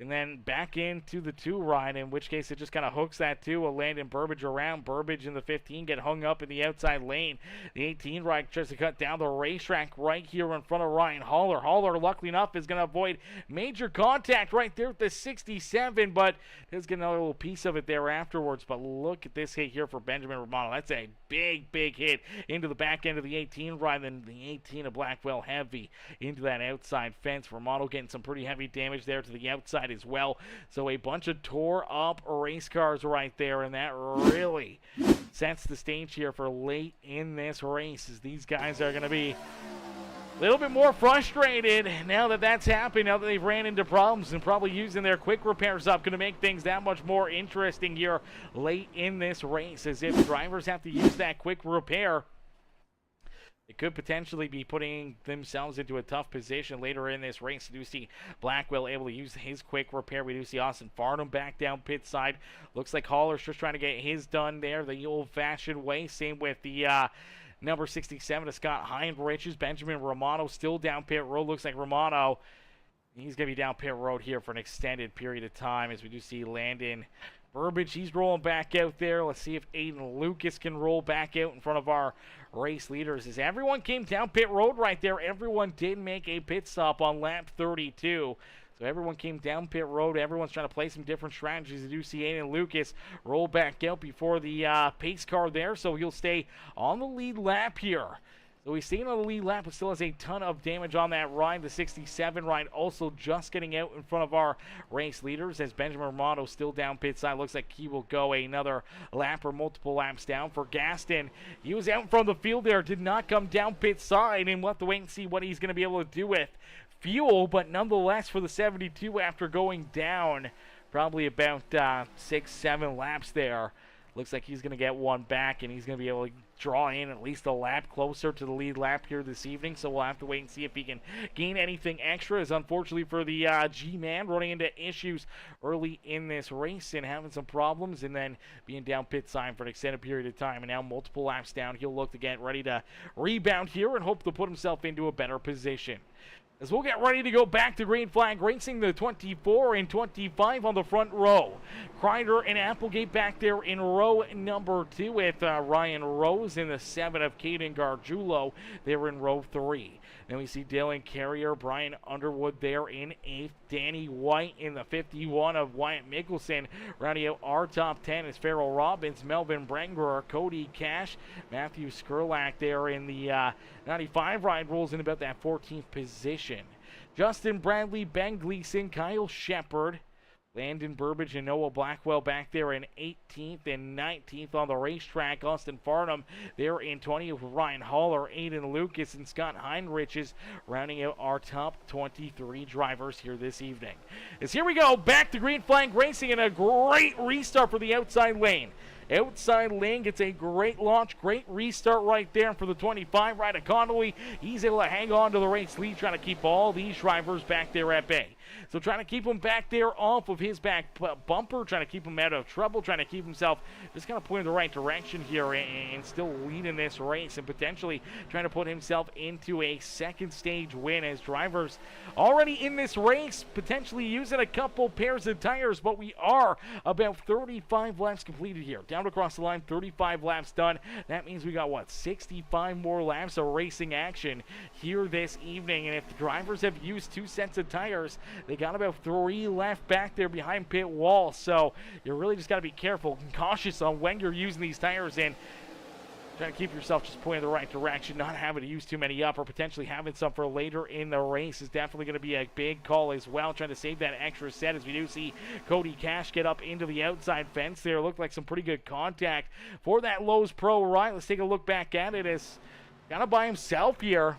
And then back into the 2 ride, in which case it just kind of hooks that 2. Will land in Burbage around. Burbage in the 15 get hung up in the outside lane. The 18 ride tries to cut down the racetrack right here in front of Ryan Haller. Haller, luckily enough, is going to avoid major contact right there at the 67, but he's getting another little piece of it there afterwards. But look at this hit here for Benjamin Romano. That's a big, big hit into the back end of the 18 ride. Then the 18 of Blackwell heavy into that outside fence. Romano getting some pretty heavy damage there to the outside as well. So a bunch of tore up race cars right there, and that really sets the stage here for late in this race, as these guys are going to be a little bit more frustrated now that that's happened, now that they've ran into problems, and probably using their quick repairs up going to make things that much more interesting here late in this race, as if drivers have to use that quick repair, it could potentially be putting themselves into a tough position later in this race. We do see Blackwell able to use his quick repair. We do see Austin Farnham back down pit side. Looks like Haller's just trying to get his done there the old-fashioned way. Same with the number 67 of Scott Heinrich's. Benjamin Romano still down pit road. Looks like Romano, he's going to be down pit road here for an extended period of time, as we do see Landon Burbage, he's rolling back out there. Let's see if Aiden Lucas can roll back out in front of our race leaders. As everyone came down pit road right there, everyone did make a pit stop on lap 32. So everyone came down pit road. Everyone's trying to play some different strategies. I do see Aiden Lucas roll back out before the pace car there, so he'll stay on the lead lap here. So he's staying on the lead lap, but still has a ton of damage on that ride. The 67 ride also just getting out in front of our race leaders, as Benjamin Romano still down pit side. Looks like he will go another lap or multiple laps down. For Gaston, he was out in front of the field there, did not come down pit side, and we'll have to wait and see what he's going to be able to do with fuel. But nonetheless, for the 72, after going down probably about 6-7 laps there, looks like he's going to get one back, and he's going to be able to draw in at least a lap closer to the lead lap here this evening. So we'll have to wait and see if he can gain anything extra, as unfortunately for the G-Man, running into issues early in this race and having some problems, and then being down pit side for an extended period of time, and now multiple laps down. He'll look to get ready to rebound here and hope to put himself into a better position. As we'll get ready to go back to green flag racing, the 24 and 25 on the front row. Kreider and Applegate back there in row number 2, with Ryan Rose in the 7 of Caden Gargiulo. They're in row 3. Then we see Dylan Carrier, Brian Underwood there in 8th. Danny White in the 51 of Wyatt Mickelson. Rounding out our top 10 is Farrell Robbins, Melvin Brengerer, Cody Cash, Matthew Skurlak there in the 95 ride, rolls in about that 14th position. Justin Bradley, Ben Gleason, Kyle Shepard, Landon Burbage and Noah Blackwell back there in 18th and 19th on the racetrack. Austin Farnham there in 20th with Ryan Haller, Aiden Lucas, and Scott Heinrich's rounding out our top 23 drivers here this evening. As here we go, back to green flag racing, and a great restart for the outside lane. Outside lane gets a great launch, great restart right there for the 25 right of Connolly. He's able to hang on to the race lead, trying to keep all these drivers back there at bay. So trying to keep him back there off of his back bumper, trying to keep him out of trouble, trying to keep himself just kind of pointing the right direction here, and still leading this race, and potentially trying to put himself into a second stage win, as drivers already in this race potentially using a couple pairs of tires. But we are about 35 laps completed here. Down across the line, 35 laps done. That means we got, what, 65 more laps of racing action here this evening. And if the drivers have used 2 sets of tires, they got about 3 left back there behind pit wall. So you really just got to be careful and cautious on when you're using these tires, and trying to keep yourself just pointing the right direction, not having to use too many up, or potentially having some for later in the race is definitely going to be a big call as well. Trying to save that extra set, as we do see Cody Cash get up into the outside fence there. Looked like some pretty good contact for that Lowe's Pro ride. Let's take a look back at it, as kind of by himself here.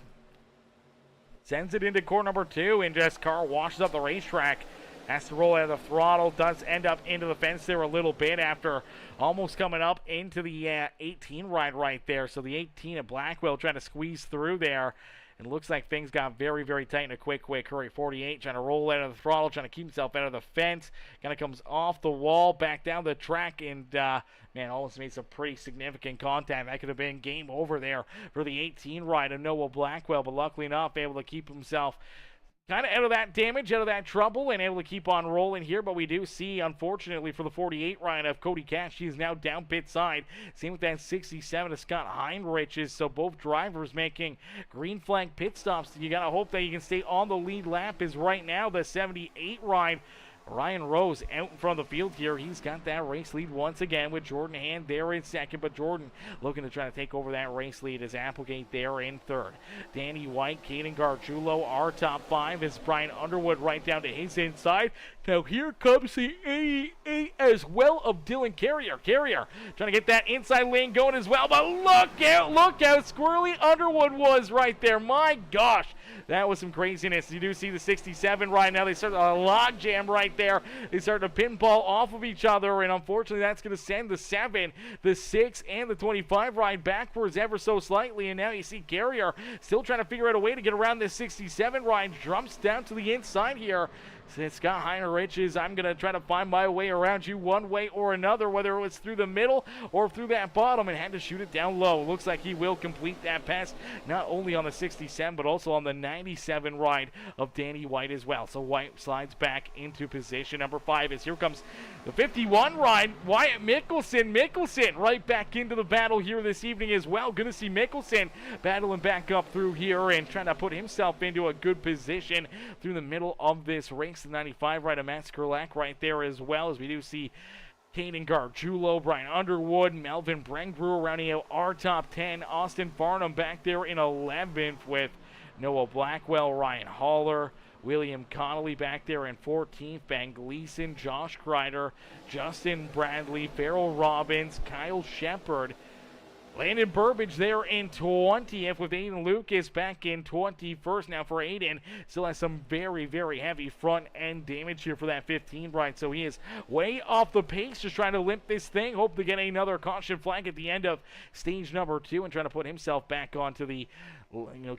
Sends it into corner number 2, and just car washes up the racetrack. Has to roll out of the throttle. Does end up into the fence there a little bit after almost coming up into the 18 ride right there. So the 18 at Blackwell trying to squeeze through there. And it looks like things got very, very tight in a quick hurry. 48 trying to roll out of the throttle, trying to keep himself out of the fence. Kind of comes off the wall, back down the track, and man, almost made some pretty significant contact. That could have been game over there for the 18 ride of Noah Blackwell, but luckily enough, able to keep himself kind of out of that damage, out of that trouble, and able to keep on rolling here. But we do see, unfortunately, for the 48 ride of Cody Cash, he is now down pit side. Same with that 67 of Scott Heinrich's. So both drivers making green flag pit stops. You got to hope that you can stay on the lead lap, as right now the 78 ride, Ryan Rose, out in front of the field here. He's got that race lead once again with Jordan Hand there in second, but Jordan looking to try to take over that race lead as Applegate there in third. Danny White, Caden Gargiulo are top five as Brian Underwood right down to his inside. Now here comes the 88 as well of Dylan Carrier. Carrier trying to get that inside lane going as well, but look out, squirrely Underwood was right there. My gosh, that was some craziness. You do see the 67 right now. They start a log jam right there. They start to pinball off of each other, and unfortunately that's going to send the 7, the 6, and the 25 ride backwards ever so slightly. And now you see Carrier still trying to figure out a way to get around this 67 ride. Jumps down to the inside here. Says Scott Heinrich's, I'm going to try to find my way around you one way or another, whether it was through the middle or through that bottom, and had to shoot it down low. Looks like he will complete that pass, not only on the 67, but also on the 97 ride of Danny White as well. So White slides back into position number 5 as here comes the 51 ride, Wyatt Mickelson. Mickelson right back into the battle here this evening as well. Going to see Mickelson battling back up through here and trying to put himself into a good position through the middle of this race. The 95 right of Matt Skrlak right there as well, as we do see Caden Gargiulo, Brian Underwood, Melvin Brengbrewer rounding out our top 10. Austin Farnham back there in 11th with Noah Blackwell, Ryan Haller, William Connolly back there in 14th, Ben Gleason, Josh Kreider, Justin Bradley, Farrell Robbins, Kyle Shepard, Landon Burbage there in 20th with Aiden Lucas back in 21st. Now for Aiden, still has some very, very heavy front end damage here for that 15 ride. So he is way off the pace, just trying to limp this thing. Hope to get another caution flag at the end of stage number 2 and trying to put himself back onto the,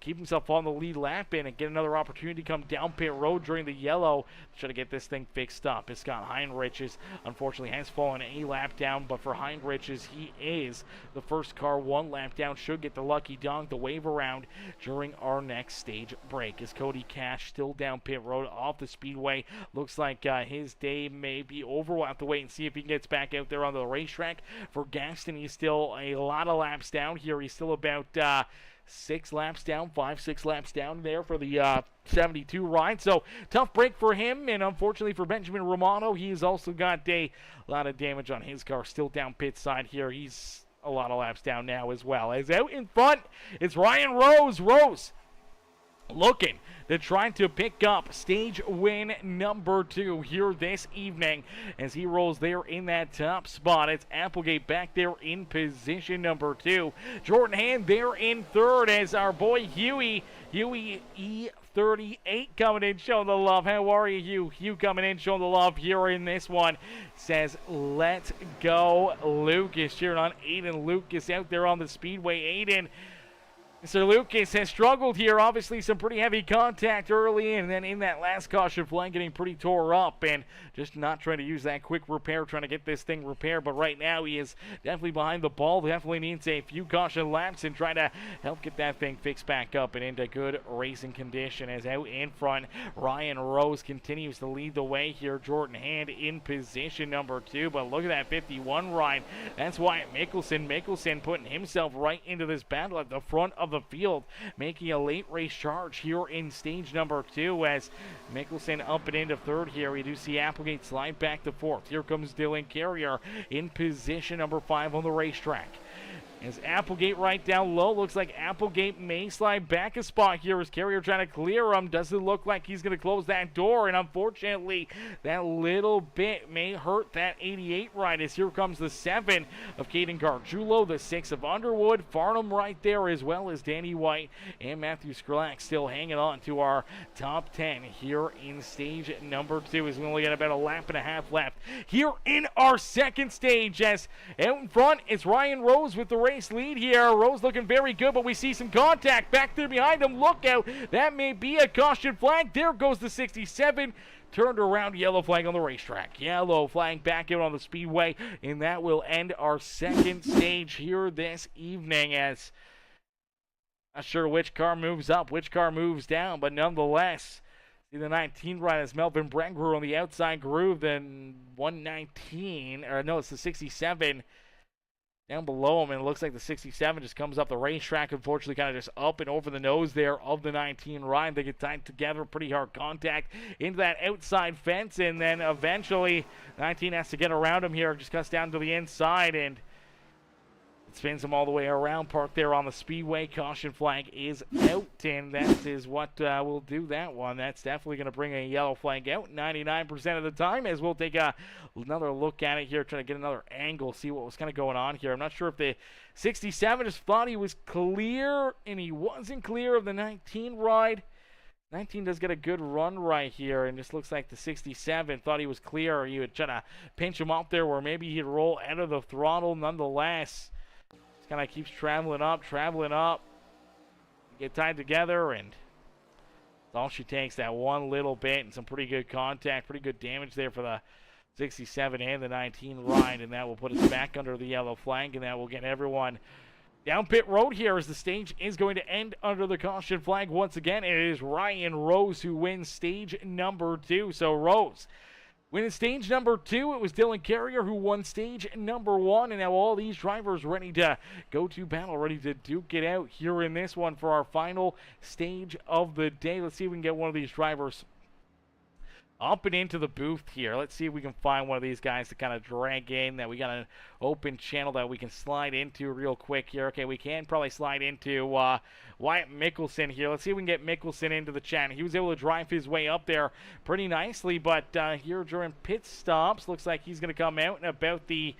keep himself on the lead lap in and get another opportunity to come down pit road during the yellow to try to get this thing fixed up. As Scott Heinrich's unfortunately has fallen a lap down, but for Heinrich's, he is the first car 1 lap down. Should get the lucky dunk, the wave around during our next stage break. As Cody Cash still down pit road off the speedway. Looks like his day may be over. We'll have to wait and see if he gets back out there on the racetrack. For Gaston, he's still a lot of laps down here. He's still about 6 laps down, 5-6 laps down there for the 72 ride. So tough break for him, and unfortunately for Benjamin Romano, he's also got a lot of damage on his car. Still down pit side here. He's a lot of laps down now as well. As out in front, it's Ryan Rose. Rose looking to try to pick up stage win number 2 here this evening as he rolls there in that top spot. It's Applegate back there in position number 2. Jordan Hand there in third as our boy Huey E38 coming in showing the love. How are you, Hugh? Hugh coming in showing the love here in this one. Says, let's go, Lucas. Cheering on Aiden Lucas out there on the speedway. Aiden, Mr. Lucas has struggled here. Obviously, some pretty heavy contact early, and then in that last caution flag, getting pretty tore up, and just not trying to use that quick repair, trying to get this thing repaired. But right now, he is definitely behind the ball. Definitely needs a few caution laps and try to help get that thing fixed back up and into good racing condition. As out in front, Ryan Rose continues to lead the way here. Jordan Hand in position number 2. But look at that 51 ride. That's Wyatt Mickelson. Mickelson putting himself right into this battle at the front of the field, making a late race charge here in stage number 2 as Mickelson up and into third here. We do see Applegate slide back to 4th. Here comes Dylan Carrier in position number 5 on the racetrack. As Applegate right down low, looks like Applegate may slide back a spot here as Carrier trying to clear him. Doesn't look like he's going to close that door, and unfortunately, that little bit may hurt that 88 ride as here comes the 7 of Caden Gargiulo, the 6 of Underwood, Farnham right there, as well as Danny White and Matthew Skrlak still hanging on to our top 10 here in stage number 2 as we only got about a lap and a half left here in our second stage. As out in front, it's Ryan Rose with the race lead here. Rose looking very good, but we see some contact back there behind him. Look out, that may be a caution flag. There goes the 67. Turned around, yellow flag on the racetrack. Yellow flag back out on the speedway, and that will end our second stage here this evening. As not sure which car moves up, which car moves down, but nonetheless, See the 19 ride as Melvin Brengru on the outside groove, then 119, or no, it's the 67 down below him, and it looks like the 67 just comes up the racetrack, unfortunately kind of just up and over the nose there of the 19 ride. They get tied together, pretty hard contact into that outside fence, and then eventually 19 has to get around him here, just cuts down to the inside, and it spins him all the way around, parked there on the speedway. Caution flag is out, and that is what will do that one. That's definitely going to bring a yellow flag out 99% of the time, as we'll take another look at it here, trying to get another angle, see what was kind of going on here. I'm not sure if the 67 just thought he was clear, and he wasn't clear of the 19 ride. 19 does get a good run right here, and just looks like the 67 thought he was clear. He would try to pinch him up there, where maybe he'd roll out of the throttle nonetheless. Kind of keeps traveling up, get tied together, and all she takes, that one little bit, and some pretty good contact, pretty good damage there for the 67 and the 19 ride, and that will put us back under the yellow flag, and that will get everyone down pit road here, as the stage is going to end under the caution flag once again. It is Ryan Rose who wins stage number 2. So Rose winning stage number 2, it was Dylan Carrier who won stage number 1, and now all these drivers ready to go to battle, ready to duke it out here in this one for our final stage of the day. Let's see if we can get one of these drivers up and into the booth here. Let's see if we can find one of these guys to kind of drag in, that we got an open channel that we can slide into real quick here. Okay, we can probably slide into Wyatt Mickelson here. Let's see if we can get Mickelson into the chat. He was able to drive his way up there pretty nicely, but here during pit stops, looks like he's going to come out in about the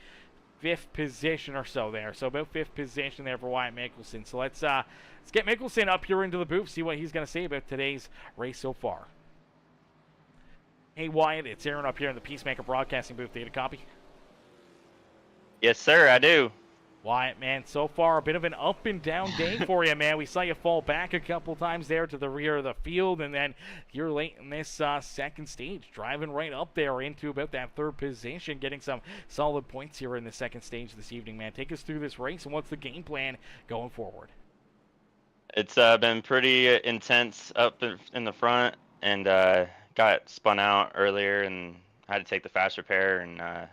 5th position or so there. So about 5th position there for Wyatt Mickelson. So let's get Mickelson up here into the booth, see what he's going to say about today's race so far. Hey Wyatt, it's Aaron up here in the Peacemaker Broadcasting booth. Do you get a copy? Yes, sir, I do. Wyatt, man, so far a bit of an up and down day for you, man. We saw you fall back a couple times there to the rear of the field, and then you're late in this second stage, driving right up there into about that 3rd position, getting some solid points here in the second stage this evening, man. Take us through this race, and what's the game plan going forward? It's been pretty intense up in the front, and got spun out earlier and had to take the fast repair, and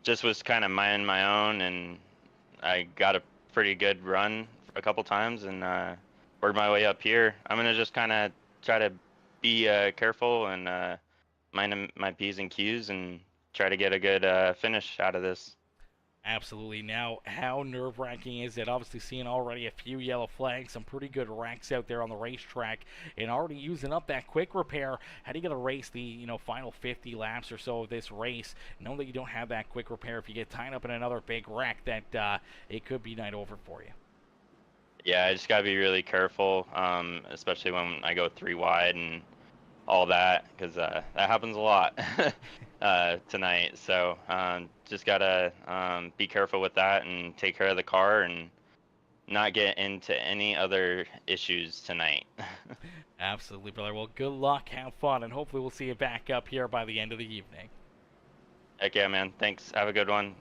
just was kind of minding my own, and I got a pretty good run a couple times, and worked my way up here. I'm gonna just kind of try to be careful and mind my P's and Q's and try to get a good finish out of this. Absolutely. Now, how nerve-wracking is it? Obviously, seeing already a few yellow flags, some pretty good wrecks out there on the racetrack, and already using up that quick repair. How do you get to race the final 50 laps or so of this race? Know that you don't have that quick repair. If you get tied up in another big wreck, that it could be night over for you. Yeah, I just gotta be really careful, especially when I go 3 wide and all that, because that happens a lot tonight. So just gotta be careful with that and take care of the car and not get into any other issues tonight. Absolutely, brother. Well, good luck, have fun, and hopefully we'll see you back up here by the end of the evening. Heck yeah, man. Thanks. Have a good one.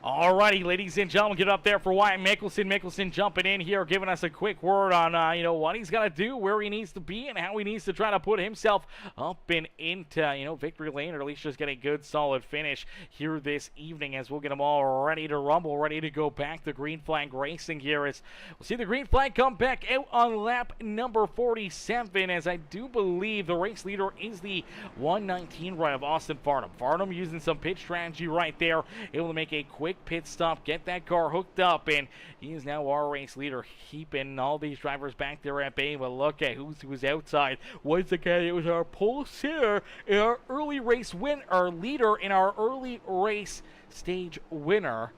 Alrighty, ladies and gentlemen, get up there for Wyatt Mickelson. Mickelson jumping in here, giving us a quick word on, what he's got to do, where he needs to be, and how he needs to try to put himself up and into, victory lane, or at least just get a good, solid finish here this evening, as we'll get them all ready to rumble, ready to go back to green flag racing here. As we'll see the green flag come back out on lap number 47, as I do believe the race leader is the 119 ride of Austin Farnham. Farnham using some pit strategy right there, able to make a quick pit stop, get that car hooked up, and he is now our race leader, keeping all these drivers back there at bay. But look at who's outside. Once again, it was our pole sitter, our early race win, our leader in our early race stage winner.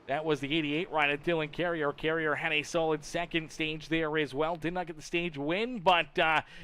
That was the 88 ride of Dylan Carrier. Carrier had a solid second stage there as well. Did not get the stage win, but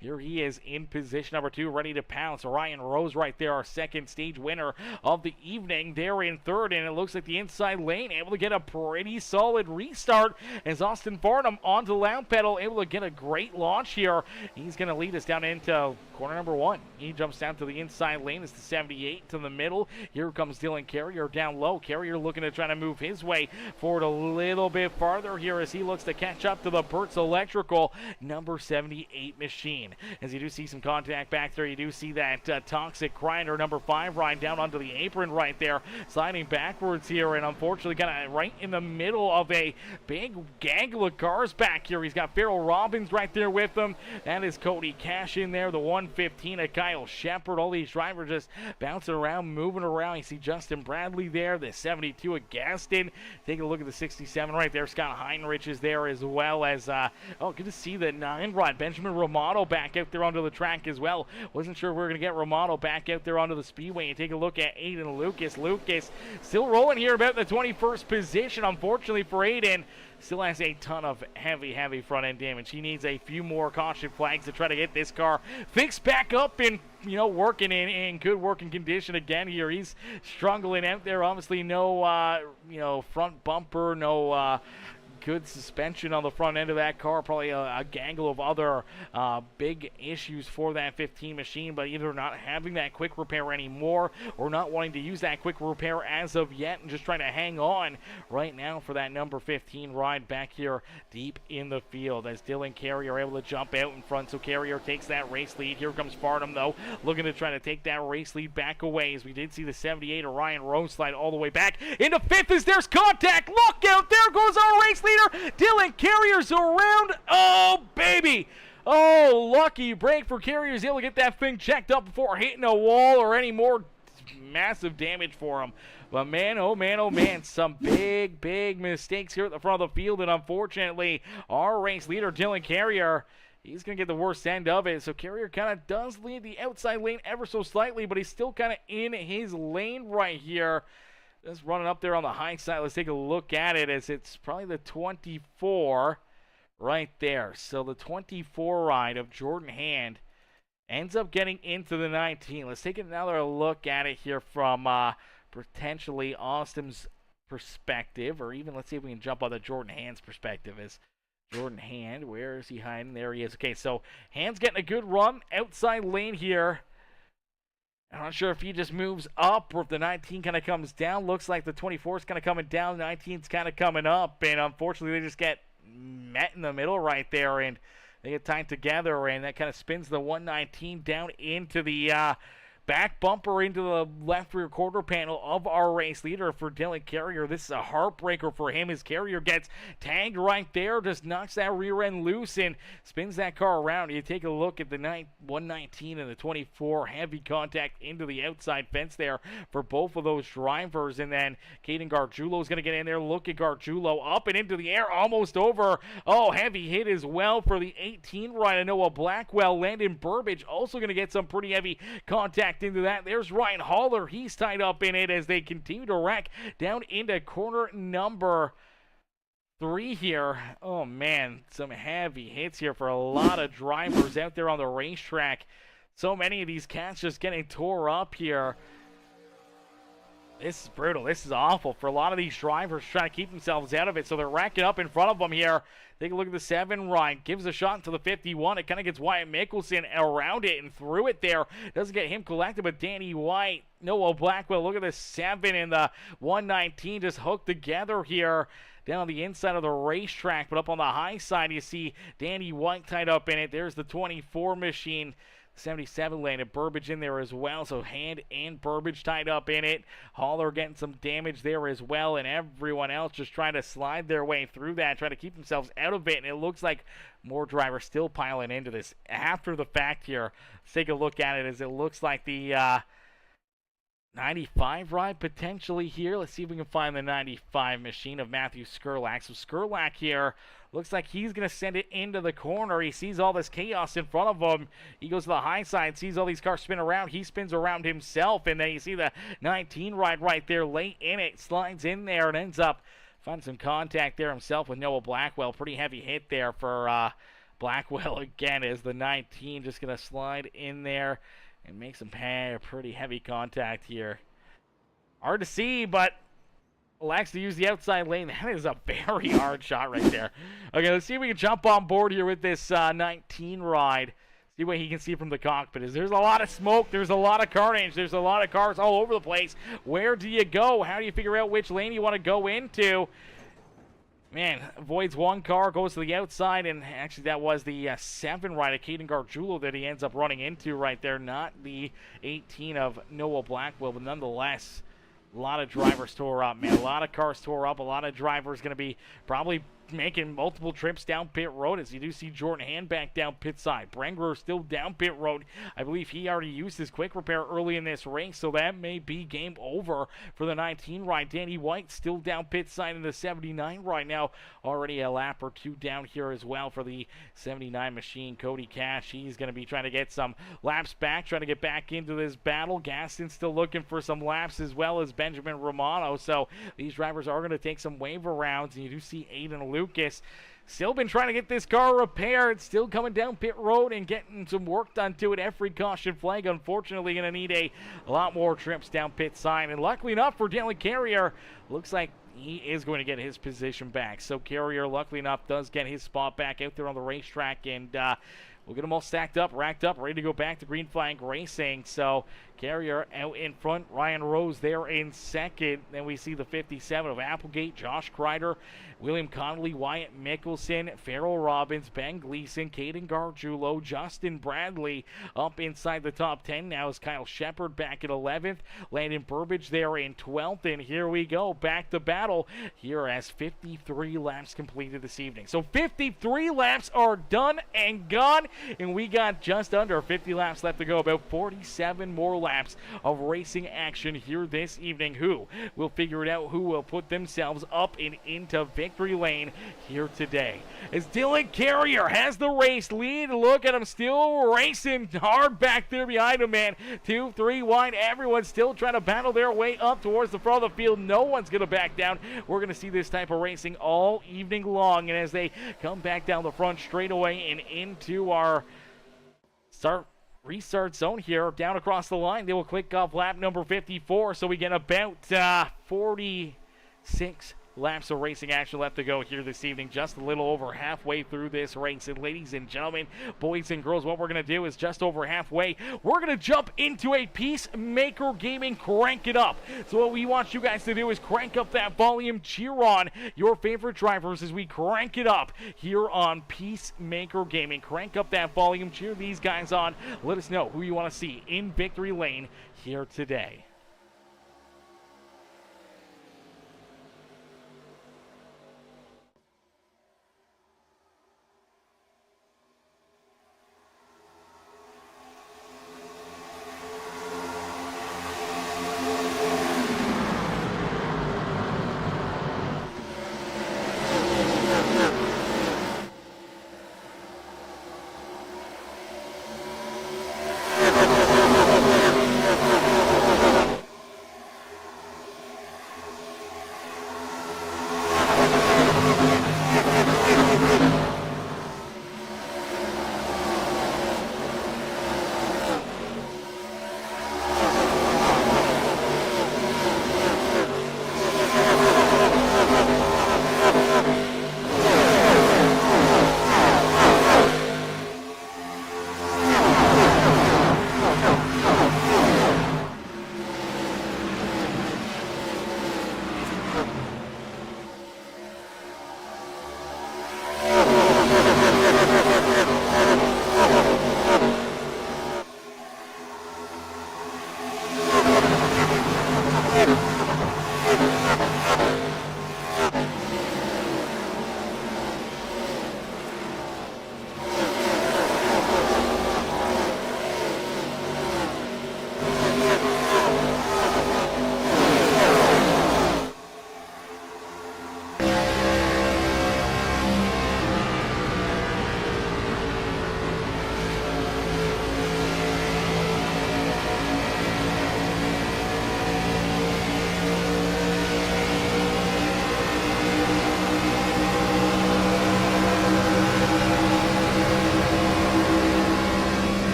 here he is in position number 2, ready to pounce. Ryan Rose right there, our second stage winner of the evening. They're in 3rd, and it looks like the inside lane able to get a pretty solid restart as Austin Farnham onto loud pedal, able to get a great launch here. He's going to lead us down into corner number 1. He jumps down to the inside lane. It's the 78 to the middle. Here comes Dylan Carrier down low. Carrier looking to try to move his his way forward a little bit farther here as he looks to catch up to the Burt's Electrical number 78 machine. As you do see some contact back there, you do see that Toxic Grinder number 5 ride down onto the apron right there, sliding backwards here, and unfortunately kind of right in the middle of a big gaggle of cars back here. He's got Farrell Robbins right there with him. That is Cody Cash in there, the 115 of Kyle Shepard. All these drivers just bouncing around, moving around. You see Justin Bradley there, the 72 of Gaston. Take a look at the 67 right there. Scott Heinrich is there, as well as, good to see the 9 rod. Benjamin Romano back out there onto the track as well. Wasn't sure if we were going to get Romano back out there onto the speedway. And take a look at Aiden Lucas. Lucas still rolling here about the 21st position, unfortunately for Aiden. Still has a ton of heavy front end damage. He needs a few more caution flags to try to get this car fixed back up and, working in good working condition again here. He's struggling out there. Obviously no, front bumper, no good suspension on the front end of that car. Probably a gangle of other big issues for that 15 machine, but either not having that quick repair anymore or not wanting to use that quick repair as of yet and just trying to hang on right now for that number 15 ride back here deep in the field as Dylan Carrier able to jump out in front. So Carrier takes that race lead. Here comes Farnham, though, looking to try to take that race lead back away, as we did see the 78 of Ryan Rose slide all the way back into 5th as there's contact. Look out, there goes our race lead. Dylan Carrier's around. Oh, baby. Oh, lucky break for Carrier. He's able to get that thing checked up before hitting a wall or any more massive damage for him. But man, oh man, some big mistakes here at the front of the field. And unfortunately, our race leader, Dylan Carrier, he's going to get the worst end of it. So Carrier kind of does lead the outside lane ever so slightly, but he's still kind of in his lane right here. Just running up there on the high side. Let's take a look at it, as it's probably the 24 right there. So the 24 ride of Jordan Hand ends up getting into the 19. Let's take another look at it here from potentially Austin's perspective, or even let's see if we can jump on the Jordan Hand's perspective. Is Jordan Hand, where is he hiding? There he is. Okay, so Hand's getting a good run outside lane here. I'm not sure if he just moves up or if the 19 kind of comes down. Looks like the 24 is kind of coming down, the 19's kind of coming up, and unfortunately they just get met in the middle right there, and they get tied together, and that kind of spins the 119 down into the back bumper, into the left rear quarter panel of our race leader for Dylan Carrier. This is a heartbreaker for him as Carrier gets tagged right there, just knocks that rear end loose and spins that car around. You take a look at the 119 and the 24, heavy contact into the outside fence there for both of those drivers, and then Caden Gargiulo is going to get in there. Look at Gargiulo up and into the air, almost over. Oh, heavy hit as well for the 18 ride. Noah Blackwell. Landon Burbage also going to get some pretty heavy contact into that. There's Ryan Haller. He's tied up in it as they continue to wreck down into corner number 3 here. Oh man, some heavy hits here for a lot of drivers out there on the racetrack. So many of these cats just getting tore up here. This is brutal. This is awful for a lot of these drivers trying to keep themselves out of it. So they're racking up in front of them here. Take a look at the 7 ride. Gives a shot to the 51. It kind of gets Wyatt Mickelson around it and through it there. Doesn't get him collected, but Danny White, Noah Blackwell. Look at the 7 and the 119 just hooked together here down the inside of the racetrack. But up on the high side, you see Danny White tied up in it. There's the 24 machine. 77 lane, and Burbage in there as well. So Hand and Burbage tied up in it. Haller getting some damage there as well, and everyone else just trying to slide their way through that, trying to keep themselves out of it. And it looks like more drivers still piling into this after the fact here. Let's take a look at it, as it looks like the 95 ride potentially here. Let's see if we can find the 95 machine of Matthew Skurlak. So Skurlak here looks like he's going to send it into the corner. He sees all this chaos in front of him. He goes to the high side, sees all these cars spin around. He spins around himself, and then you see the 19 ride right there late in it. Slides in there and ends up finding some contact there himself with Noah Blackwell. Pretty heavy hit there for Blackwell again, as the 19 just going to slide in there and make some pretty heavy contact here. Hard to see, but elects to use the outside lane. That is a very hard shot right there. Okay, let's see if we can jump on board here with this 19 ride. See what he can see from the cockpit. There's a lot of smoke. There's a lot of carnage. There's a lot of cars all over the place. Where do you go? How do you figure out which lane you want to go into? Man, avoids one car, goes to the outside, and actually that was the 7 rider, Caden Gargiulo, that he ends up running into right there. Not the 18 of Noah Blackwell, but nonetheless, a lot of drivers tore up, man. A lot of cars tore up. A lot of drivers going to be probably making multiple trips down pit road, as you do see Jordan Hand back down pit side. Brenger still down pit road. I believe he already used his quick repair early in this race, so that may be game over for the 19 ride. Danny White still down pit side in the 79 right now. Already a lap or two down here as well for the 79 machine. Cody Cash, he's going to be trying to get some laps back, trying to get back into this battle. Gaston still looking for some laps, as well as Benjamin Romano. So these drivers are going to take some waiver rounds, and you do see Aiden Lucas still been trying to get this car repaired, still coming down pit road and getting some work done to it. Every caution flag, unfortunately, going to need a lot more trips down pit side. And luckily enough for Dylan Carrier, looks like he is going to get his position back. So Carrier, luckily enough, does get his spot back out there on the racetrack, and we'll get them all stacked up, racked up, ready to go back to green flag racing. So Carrier out in front, Ryan Rose there in second. Then we see the 57 of Applegate, Josh Kreider, William Connolly, Wyatt Mickelson, Farrell Robbins, Ben Gleason, Caden Gargiulo, Justin Bradley up inside the top 10. Now is Kyle Shepard back at 11th, Landon Burbage there in 12th, and here we go, back to battle here as 53 laps completed this evening. So 53 laps are done and gone, and we got just under 50 laps left to go, about 47 more laps of racing action here this evening. Who will figure it out? Who will put themselves up and into victory lane here today? As Dylan Carrier has the race lead. Look at him, still racing hard back there behind him, man. 2, 3 wide. Everyone's still trying to battle their way up towards the front of the field. No one's going to back down. We're going to see this type of racing all evening long. And as they come back down the front straightaway and into our restart zone here, down across the line, they will click off lap number 54. So we get about 46 laps of racing action left to go here this evening, just a little over halfway through this race. And ladies and gentlemen, boys and girls, what we're going to do is just over halfway, we're going to jump into a Peacemaker Gaming Crank It Up. So what we want you guys to do is crank up that volume, cheer on your favorite drivers as we crank it up here on Peacemaker Gaming. Crank up that volume, cheer these guys on. Let us know who you want to see in victory lane here today.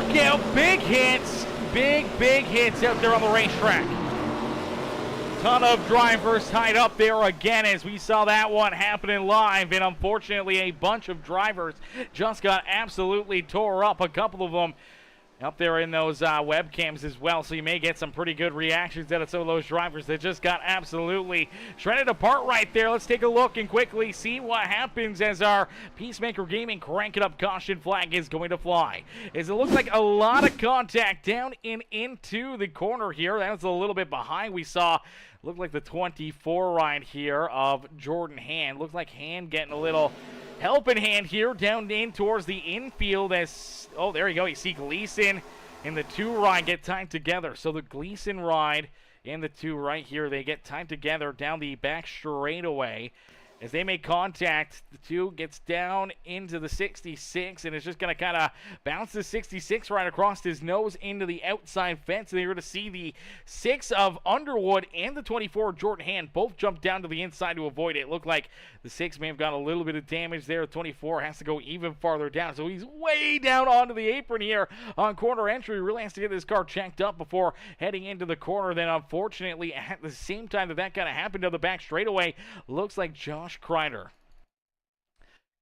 look out, big hits, big hits out there on the racetrack. Ton of drivers tied up there again as we saw that one happening live, and unfortunately a bunch of drivers just got absolutely tore up, a couple of them up there in those webcams as well, so you may get some pretty good reactions out of some of those drivers that just got absolutely shredded apart right there. Let's take a look and quickly see what happens as our Peacemaker Gaming Crank It Up caution flag is going to fly. As it looks like a lot of contact down and into the corner here. That was a little bit behind. We saw, looked like the 24 ride here of Jordan Hand. Looked like Hand getting a little helping hand here down in towards the infield as, oh, there you go. You see Gleason and the 2 ride get tied together. So the Gleason ride and the 2 right here, they get tied together down the back straightaway. As they make contact, the 2 gets down into the 66, and it's just going to kind of bounce the 66 right across his nose into the outside fence. And you're going to see the 6 of Underwood and the 24 Jordan Hand both jump down to the inside to avoid it. It looked like the 6 may have got a little bit of damage there. The 24 has to go even farther down, so he's way down onto the apron here on corner entry. He really has to get this car checked up before heading into the corner. Then, unfortunately, at the same time that kind of happened to the back straightaway, looks like Josh Kreider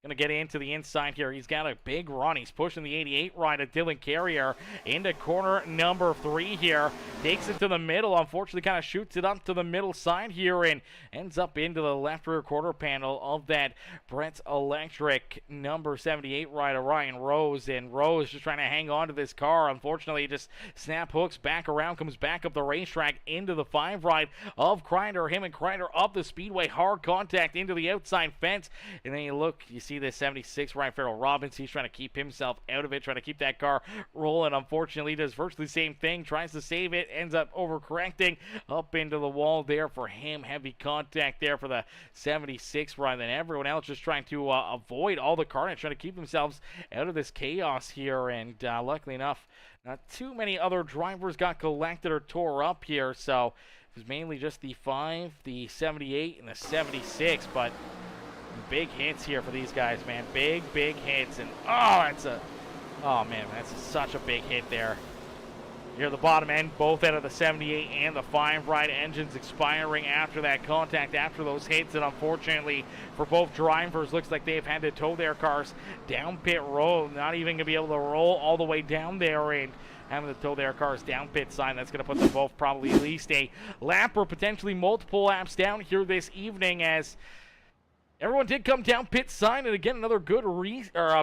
going to get into the inside here. He's got a big run. He's pushing the 88 ride of Dylan Carrier into corner number 3 here. Takes it to the middle. Unfortunately, kind of shoots it up to the middle side here and ends up into the left rear quarter panel of that Brett's Electric number 78 ride of Ryan Rose. And Rose just trying to hang on to this car. Unfortunately, just snap hooks back around, comes back up the racetrack into the 5 ride of Kreider. Him and Kreider up the speedway. Hard contact into the outside fence. And then you look, you see this 76 Ryan Farrell Robbins. He's trying to keep himself out of it, trying to keep that car rolling. Unfortunately, he does virtually the same thing, tries to save it, ends up overcorrecting up into the wall there for him. Heavy contact there for the 76 Ryan. Then everyone else just trying to avoid all the carnage, trying to keep themselves out of this chaos here. And luckily enough, not too many other drivers got collected or tore up here, so it was mainly just the 5, the 78, and the 76, but big hits here for these guys, man. Big hits. And oh man, that's such a big hit there. Here the bottom end, both out of the 78 and the 5 ride, engines expiring after that contact, after those hits. And unfortunately for both drivers, looks like they've had to tow their cars down pit road, not even gonna be able to roll all the way down there and having to tow their cars down pit side. That's going to put them both probably at least a lap or potentially multiple laps down here this evening, as everyone did come down pit side. And again, another good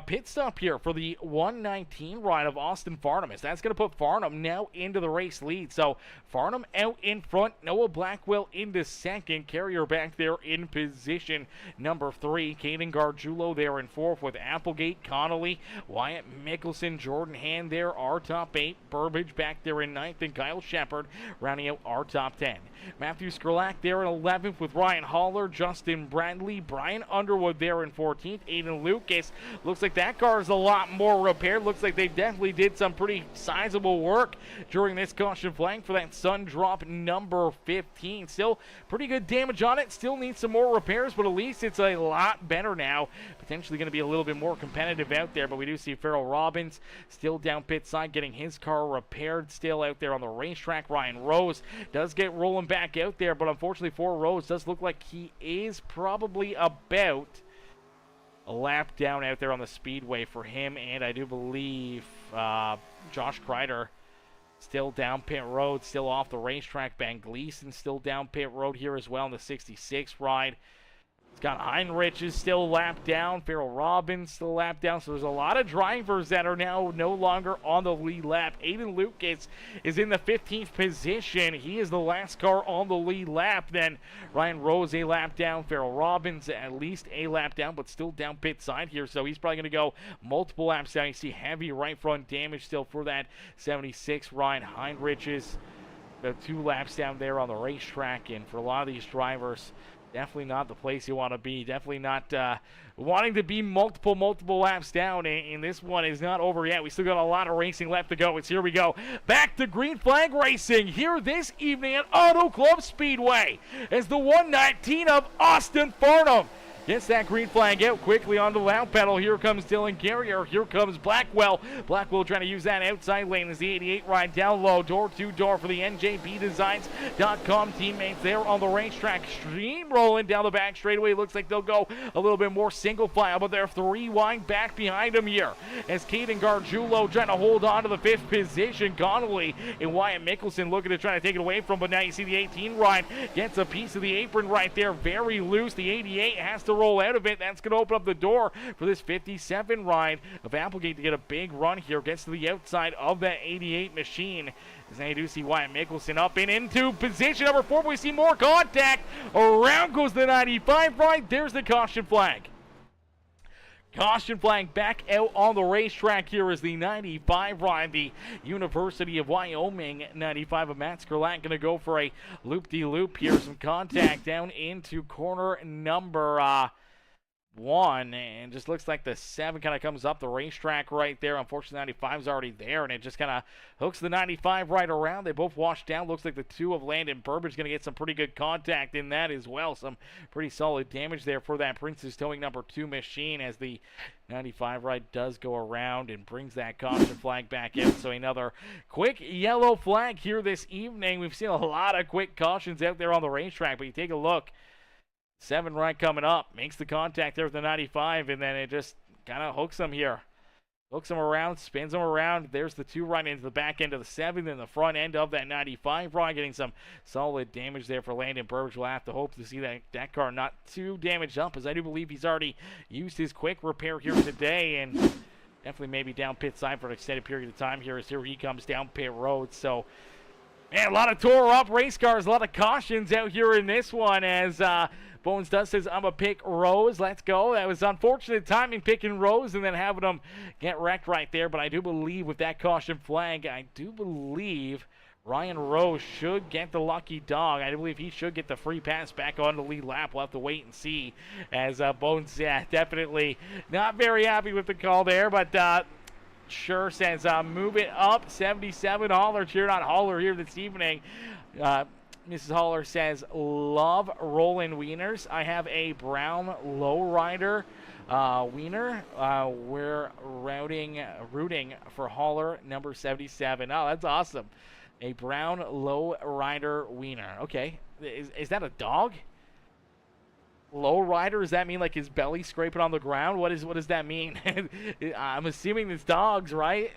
pit stop here for the 119 ride of Austin Farnham. As that's going to put Farnham now into the race lead. So Farnham out in front, Noah Blackwell into second, Carrier back there in position number 3, Caden Gargiulo there in 4th with Applegate, Connolly, Wyatt Mickelson, Jordan Hand there, our top 8, Burbage back there in 9th, and Kyle Shepard rounding out our top 10. Matthew Skrlak there in 11th with Ryan Haller, Justin Bradley, Brian Underwood there in 14th, Aiden Lucas. Looks like that car is a lot more repaired. Looks like they definitely did some pretty sizable work during this caution flag for that sun drop number 15. Still pretty good damage on it. Still needs some more repairs, but at least it's a lot better now. Potentially going to be a little bit more competitive out there, but we do see Farrell Robbins still down pit side getting his car repaired, still out there on the racetrack. Ryan Rose does get rolling back out there, but unfortunately for Rose, does look like he is probably about a lap down out there on the speedway for him. And I do believe Josh Kreider still down pit road, still off the racetrack. Ben Gleason still down pit road here as well in the 66 ride. Scott Heinrich is still lapped down. Farrell Robbins still lapped down. So there's a lot of drivers that are now no longer on the lead lap. Aiden Lucas is in the 15th position. He is the last car on the lead lap. Then Ryan Rose a lap down. Farrell Robbins at least a lap down, but still down pit side here. So he's probably going to go multiple laps down. You see heavy right front damage still for that 76. Ryan Heinrich is about 2 laps down there on the racetrack. And for a lot of these drivers, definitely not the place you want to be. Definitely not wanting to be multiple laps down. And this one is not over yet. We still got a lot of racing left to go. It's here we go. Back to green flag racing here this evening at Auto Club Speedway as the 119 of Austin Farnham. Gets that green flag out quickly on the loud pedal. Here comes Dylan Carrier. Here comes Blackwell. Blackwell trying to use that outside lane as the 88 ride down low. Door to door for the NJBDesigns.com teammates there on the racetrack. Steamrolling down the back straightaway. Looks like they'll go a little bit more single file, but they're 3 wide back behind them here. As Caden Gargiulo trying to hold on to the 5th position. Connolly and Wyatt Mickelson looking to try to take it away from, but now you see the 18 ride gets a piece of the apron right there. Very loose. The 88 has to roll out of it. That's going to open up the door for this 57 ride of Applegate to get a big run here. Gets to the outside of that 88 machine. As now you do see Wyatt Mickelson up and into position number 4. But we see more contact. Around goes the 95 ride. There's the caution flag. Caution flag back out on the racetrack here is the 95 ride. The University of Wyoming 95 of Matt Skrlak going to go for a loop-de-loop here. Some contact down into corner number 1, and just looks like the 7 kind of comes up the racetrack right there. Unfortunately, 95 is already there, and it just kind of hooks the 95 right around. They both washed down. Looks like the 2 of Landon Burbage going to get some pretty good contact in that as well. Some pretty solid damage there for that Princess Towing number 2 machine as the 95 right does go around and brings that caution flag back out. So another quick yellow flag here this evening. We've seen a lot of quick cautions out there on the racetrack, but you take a look. 7 right coming up, makes the contact there with the 95, and then it just kind of hooks him here. Hooks him around, spins him around. There's the 2 right into the back end of the 7, and the front end of that 95 right, getting some solid damage there for Landon Burbage. We'll have to hope to see that car not too damaged up, as I do believe he's already used his quick repair here today, and definitely maybe down pit side for an extended period of time here as here he comes down pit road. So, man, a lot of tore up race cars, a lot of cautions out here in this one as Bones Dust says, I'm going to pick Rose. Let's go. That was unfortunate timing picking Rose and then having them get wrecked right there. But I do believe with that caution flag, I do believe Ryan Rose should get the lucky dog. I do believe he should get the free pass back on the lead lap. We'll have to wait and see as Bones, yeah, definitely not very happy with the call there. But sure says, move it up. 77 Holler cheering on Holler here this evening. Mrs. Holler says, love rolling wieners. I have a brown lowrider wiener. We're rooting for Holler number 77. Oh, that's awesome. A brown lowrider wiener. Okay. Is that a dog? Lowrider, does that mean like his belly scraping on the ground? What does that mean? I'm assuming it's dogs, right?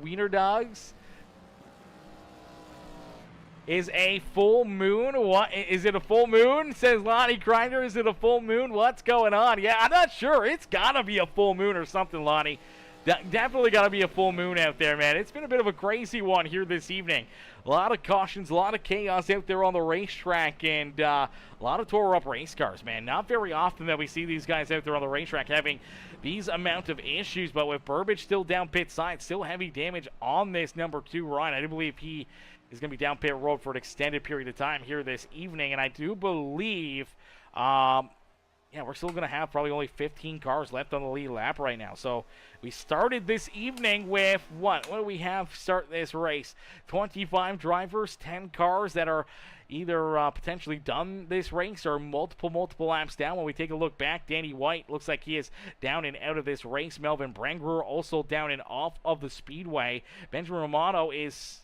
Wiener dogs? Is a full moon? What is it? A full moon? Says Lonnie Grinder. Is it a full moon? What's going on? Yeah, I'm not sure. It's gotta be a full moon or something, Lonnie. Definitely gotta be a full moon out there, man. It's been a bit of a crazy one here this evening. A lot of cautions, a lot of chaos out there on the racetrack, and a lot of tore up race cars, man. Not very often that we see these guys out there on the racetrack having these amount of issues, but with Burbage still down pit side, still heavy damage on this number 2 ride. I do believe he is going to be down pit road for an extended period of time here this evening. And I do believe, yeah, we're still going to have probably only 15 cars left on the lead lap right now. So we started this evening with what? What do we have start this race? 25 drivers, 10 cars that are either potentially done this race or multiple laps down. When we take a look back, Danny White looks like he is down and out of this race. Melvin Brangruer also down and off of the speedway. Benjamin Romano is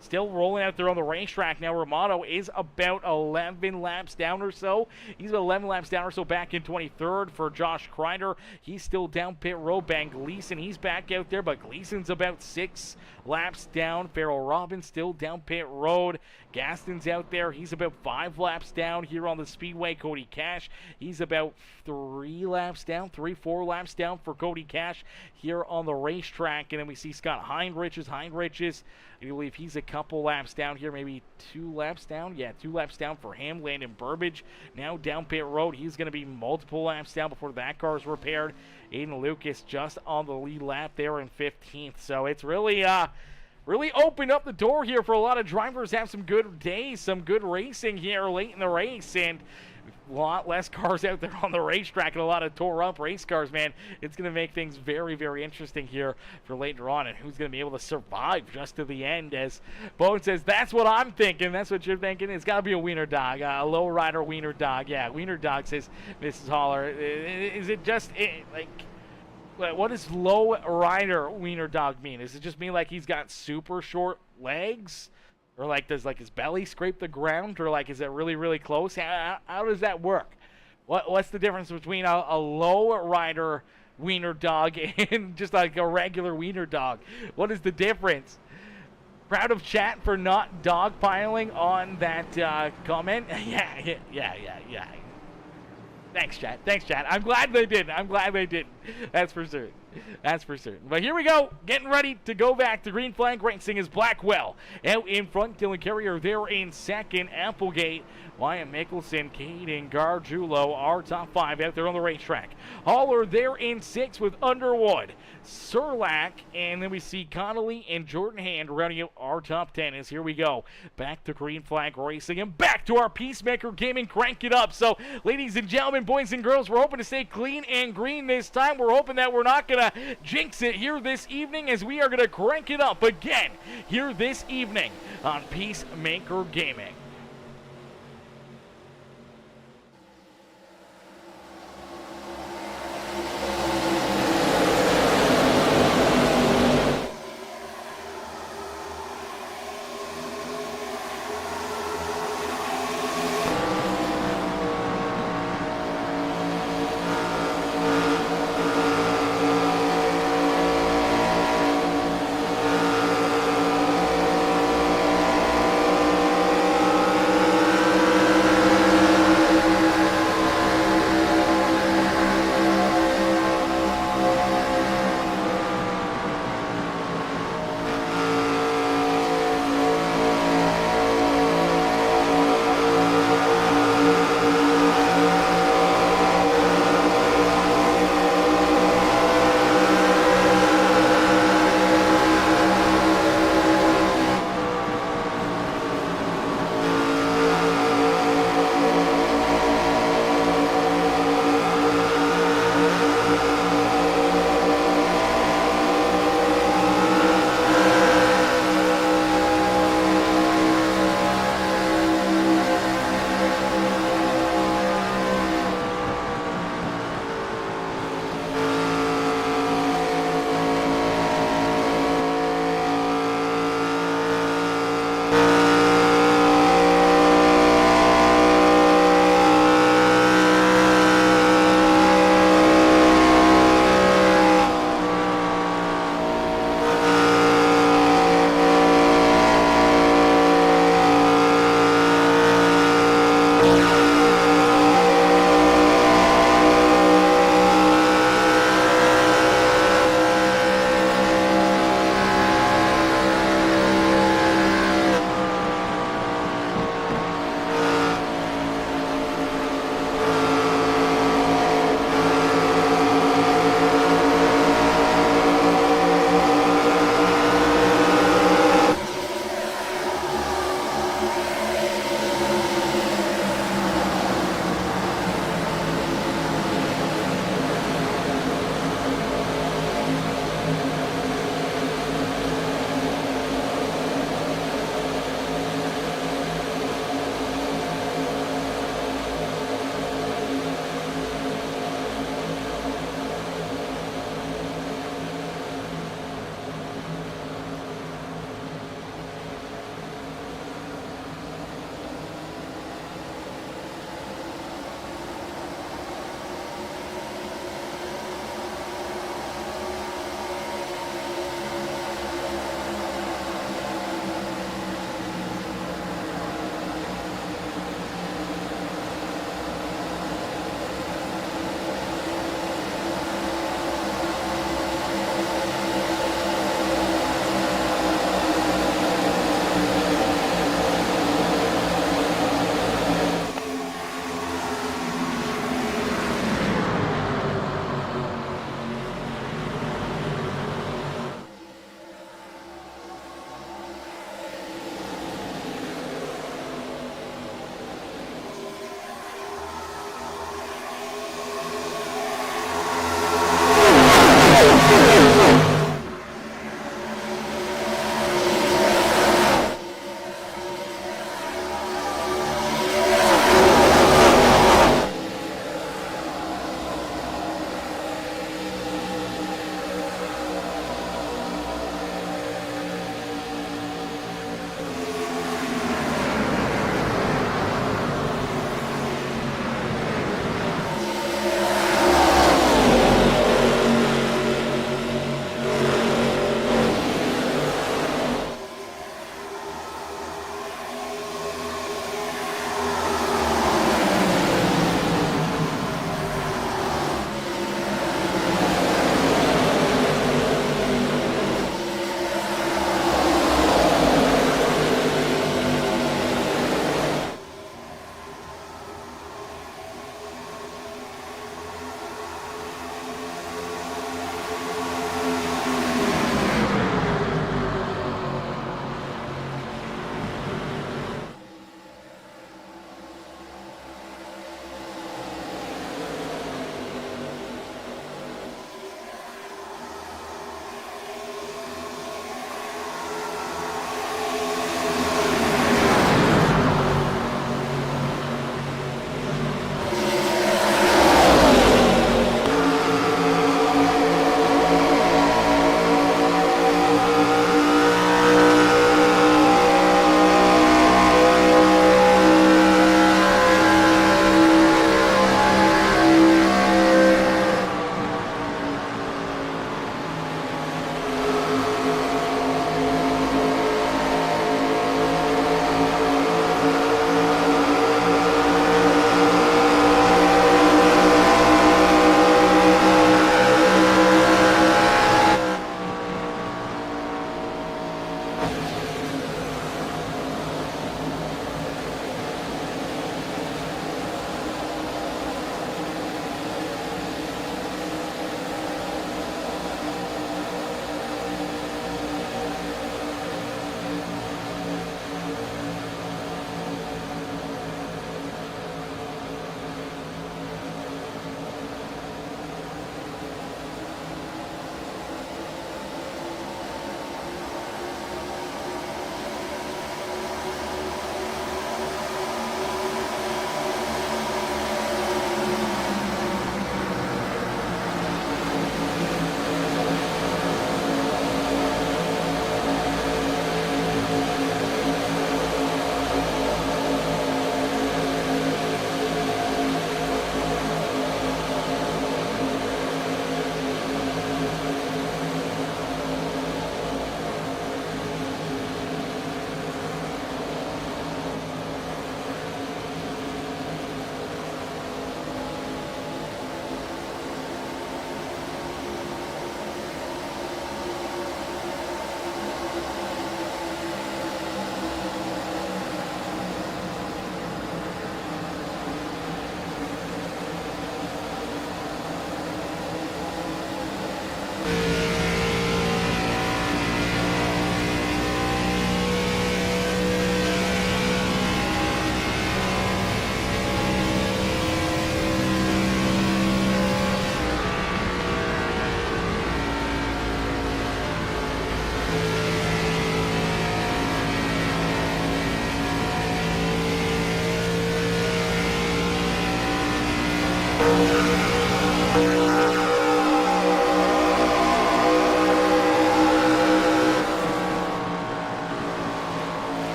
still rolling out there on the racetrack. Now Romano is about 11 laps down or so. He's about 11 laps down or so back in 23rd for Josh Kreider. He's still down pit road. Ben Gleason, he's back out there, but Gleason's about 6 laps down. Farrell Robbins still down pit road. Gaston's out there. He's about 5 laps down here on the speedway. Cody Cash, he's about 3 laps down, 4 laps down for Cody Cash here on the racetrack. And then we see Scott Heinrichs. I believe he's a couple laps down here, maybe 2 laps down. Yeah, 2 laps down for him. Landon Burbage now down pit road. He's going to be multiple laps down before that car is repaired. Aiden Lucas just on the lead lap there in 15th. So it's really really opened up the door here for a lot of drivers to have some good days, some good racing here late in the race, and a lot less cars out there on the racetrack and a lot of tore up race cars, man. It's going to make things very, very interesting here for later on, and who's going to be able to survive just to the end. As Bone says, that's what I'm thinking. That's what you're thinking. It's got to be a wiener dog, a low rider wiener dog. Yeah, wiener dog, says Mrs. Holler. Is it just like, what does low rider wiener dog mean? Does it just mean like he's got super short legs? Or like, does like his belly scrape the ground? Or like, is it really, really close? How does that work? What's the difference between a low rider wiener dog and just like a regular wiener dog? What is the difference? Proud of chat for not dogpiling on that comment. Yeah. Thanks, chat. I'm glad they did. That's for certain. But here we go. Getting ready to go back to green flag racing is Blackwell. Out in front, Dylan Carrier there in second. Applegate, Wyatt Mickelson, Caden Gargiulo, our top 5 out there on the racetrack. Haller there in 6th with Underwood, Surlack, and then we see Connolly and Jordan Hand rounding out our top 10 as here we go. Back to green flag racing and back to our Peacemaker gaming. Crank it up. So, ladies and gentlemen, boys and girls, we're hoping to stay clean and green this time. We're hoping that we're not going to jinx it here this evening, as we are going to crank it up again here this evening on Peacemaker Gaming.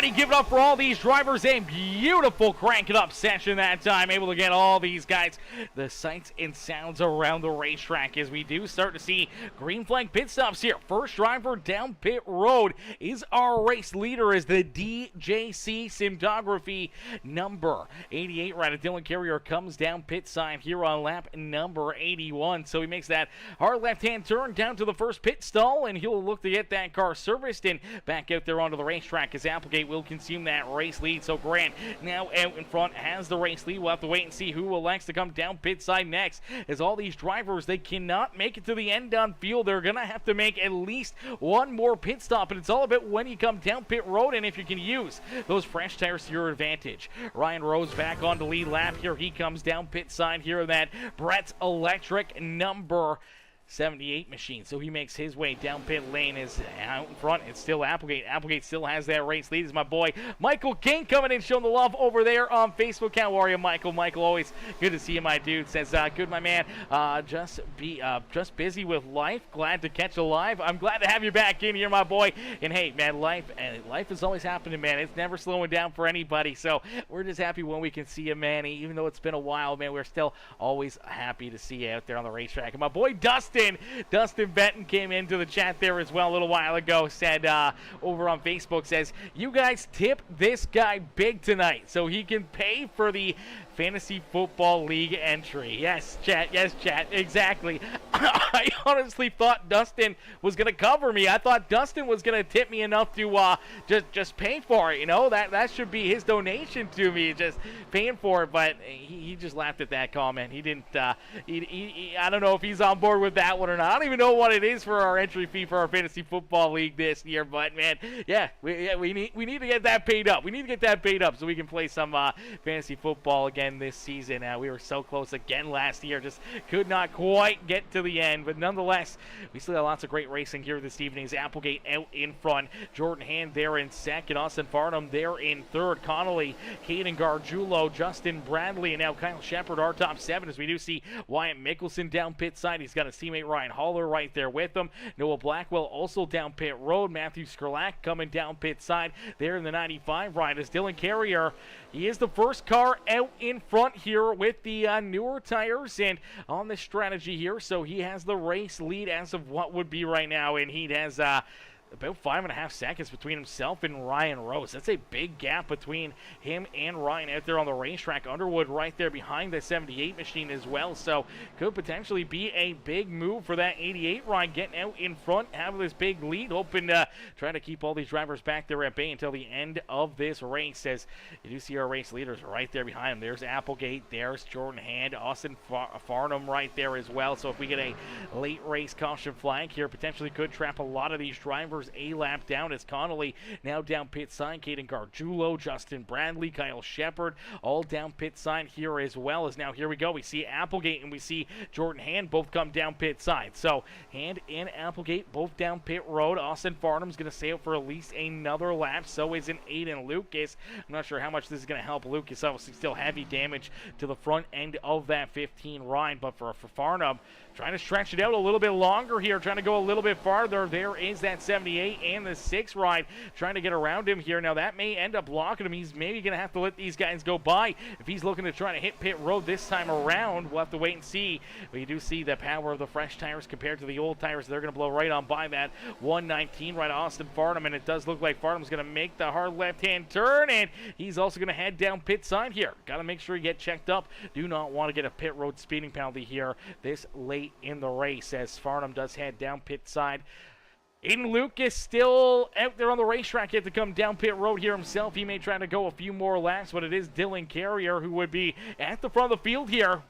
Everybody give it up for all these drivers. A beautiful crank it up session that time. Able to get all these guys the sights and sounds around the racetrack as we do start to see green flag pit stops here. First driver down pit road is our race leader as the DJC Simtography number 88 rider Dylan Carrier comes down pit side here on lap number 81. So he makes that hard left-hand turn down to the first pit stall, and he'll look to get that car serviced and back out there onto the racetrack as Applegate will consume that race lead. So Grant now out in front has the race lead. We'll have to wait and see who elects to come down pit side next, as all these drivers, they cannot make it to the end on field. They're going to have to make at least one more pit stop, and it's all about when you come down pit road and if you can use those fresh tires to your advantage. Ryan Rose back on the lead lap here. He comes down pit side here, that Brett's Electric number 78 machine. So he makes his way down pit lane. Is out in front. It's still Applegate. Applegate still has that race lead. Is my boy Michael King coming in, showing the love over there on Facebook. How are you, Michael? Michael, always good to see you, my dude. Says, good, my man. Just busy with life. Glad to catch you live. I'm glad to have you back in here, my boy. And hey, man, life is always happening, man. It's never slowing down for anybody. So we're just happy when we can see you, man. Even though it's been a while, man, we're still always happy to see you out there on the racetrack. And my boy Dustin Benton came into the chat there as well a little while ago, said over on Facebook, says, you guys tip this guy big tonight so he can pay for the Fantasy Football League entry. Yes, chat, exactly. I honestly thought Dustin was going to cover me. I thought Dustin was going to tip me enough to just pay for it, you know? That should be his donation to me, just paying for it, but he just laughed at that comment. He didn't, I don't know if he's on board with that one or not. I don't even know what it is for our entry fee for our Fantasy Football League this year, but man, yeah, we need to get that paid up. We need to get that paid up so we can play some fantasy football again this season. We were so close again last year, just could not quite get to the end, but nonetheless, we still have lots of great racing here this evening. As Applegate out in front, Jordan Hand there in second, Austin Farnham there in third, Connolly, Caden Gargiulo, Justin Bradley, and now Kyle Shepard, our top seven, as we do see Wyatt Mickelson down pit side. He's got his teammate Ryan Haller right there with him. Noah Blackwell also down pit road. Matthew Skrlak coming down pit side there in the 95 ride as Dylan Carrier. He is the first car out in front here with the newer tires and on the strategy here, so he has the race lead as of what would be right now, and he has about 5.5 seconds between himself and Ryan Rose. That's a big gap between him and Ryan out there on the racetrack. Underwood right there behind the 78 machine as well, so could potentially be a big move for that 88 Ryan getting out in front, having this big lead, hoping to try to keep all these drivers back there at bay until the end of this race. As you do see our race leaders right there behind him. There's Applegate, there's Jordan Hand, Austin Farnham right there as well. So if we get a late race caution flag here, potentially could trap a lot of these drivers a lap down, as Connolly now down pit side, Caden Gargiulo, Justin Bradley, Kyle Shepard all down pit side here as well. As now here we go, we see Applegate and we see Jordan Hand both come down pit side. So Hand and Applegate both down pit road. Austin Farnham's going to stay out for at least another lap, so is an Aiden Lucas. I'm not sure how much this is going to help Lucas. Obviously still heavy damage to the front end of that 15 ride, but for Farnham, trying to stretch it out a little bit longer here, trying to go a little bit farther. There is that 78 and the 6 ride trying to get around him here. Now that may end up blocking him. He's maybe going to have to let these guys go by if he's looking to try to hit pit road this time around. We'll have to wait and see. But you do see the power of the fresh tires compared to the old tires. They're going to blow right on by that 119 right, Austin Farnham, and it does look like Farnham's going to make the hard left-hand turn, and he's also going to head down pit side here. Got to make sure you get checked up. Do not want to get a pit road speeding penalty here this late in the race, as Farnham does head down pit side. Aiden Lucas still out there on the racetrack. He had to come down pit road here himself. He may try to go a few more laps, but it is Dylan Carrier who would be at the front of the field here.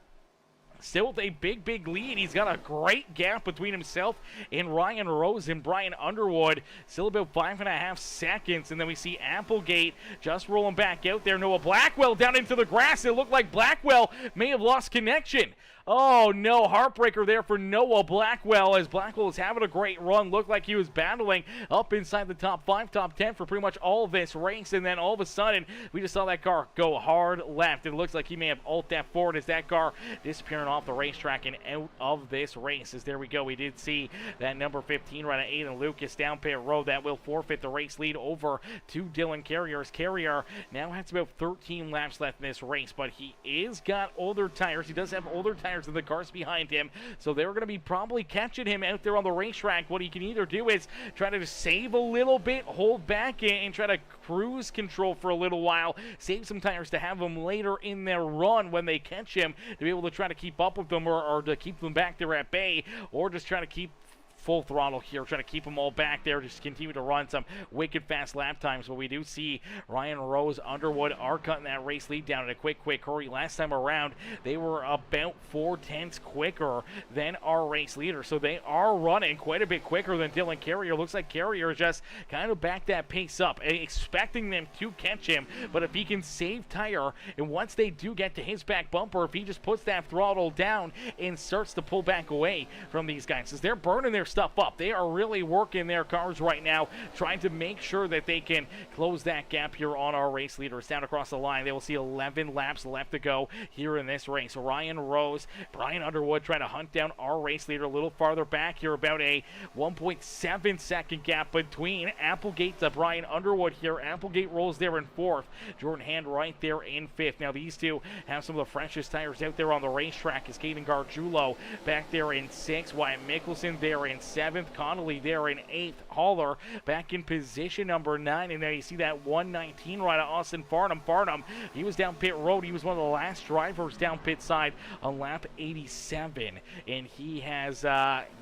Still with a big lead. He's got a great gap between himself and Ryan Rose and Brian Underwood. Still about 5.5 seconds. And then we see Applegate just rolling back out there. Noah Blackwell down into the grass. It looked like Blackwell may have lost connection. Oh, no. Heartbreaker there for Noah Blackwell, as Blackwell is having a great run. Looked like he was battling up inside the top 5, top 10 for pretty much all of this race. And then all of a sudden, we just saw that car go hard left. It looks like he may have alt that forward as that car disappearing off the racetrack and out of this race. As there we go. We did see that number 15 right at Aiden Lucas down pit road. That will forfeit the race lead over to Dylan Carrier's. Carrier now has about 13 laps left in this race, but he is got older tires. He does have older tires than the cars behind him, so they're going to be probably catching him out there on the racetrack. What he can either do is try to just save a little bit, hold back, and try to cruise control for a little while, save some tires to have them later in their run when they catch him, to be able to try to keep up with them, or to keep them back there at bay, or just try to keep full throttle here, trying to keep them all back there, just continue to run some wicked fast lap times. But we do see Ryan Rose, Underwood are cutting that race lead down in a quick hurry. Last time around, they were about 4/10 quicker than our race leader, so they are running quite a bit quicker than Dylan Carrier. Looks like Carrier just kind of backed that pace up, expecting them to catch him. But if he can save tire, and once they do get to his back bumper, if he just puts that throttle down and starts to pull back away from these guys, as they're burning their stuff up. They are really working their cars right now, trying to make sure that they can close that gap here on our race leaders. Down across the line, they will see 11 laps left to go here in this race. Ryan Rose, Brian Underwood trying to hunt down our race leader a little farther back here, about a 1.7 second gap between Applegate to Brian Underwood here. Applegate rolls there in 4th. Jordan Hand right there in 5th. Now these two have some of the freshest tires out there on the racetrack, as Caden Gargiulo back there in 6th. Wyatt Mickelson there in 7th, Connolly there in 8th, Haller back in position number 9, and there you see that 119 rider, Austin Farnham. Farnham, he was down pit road. He was one of the last drivers down pit side on lap 87, and he has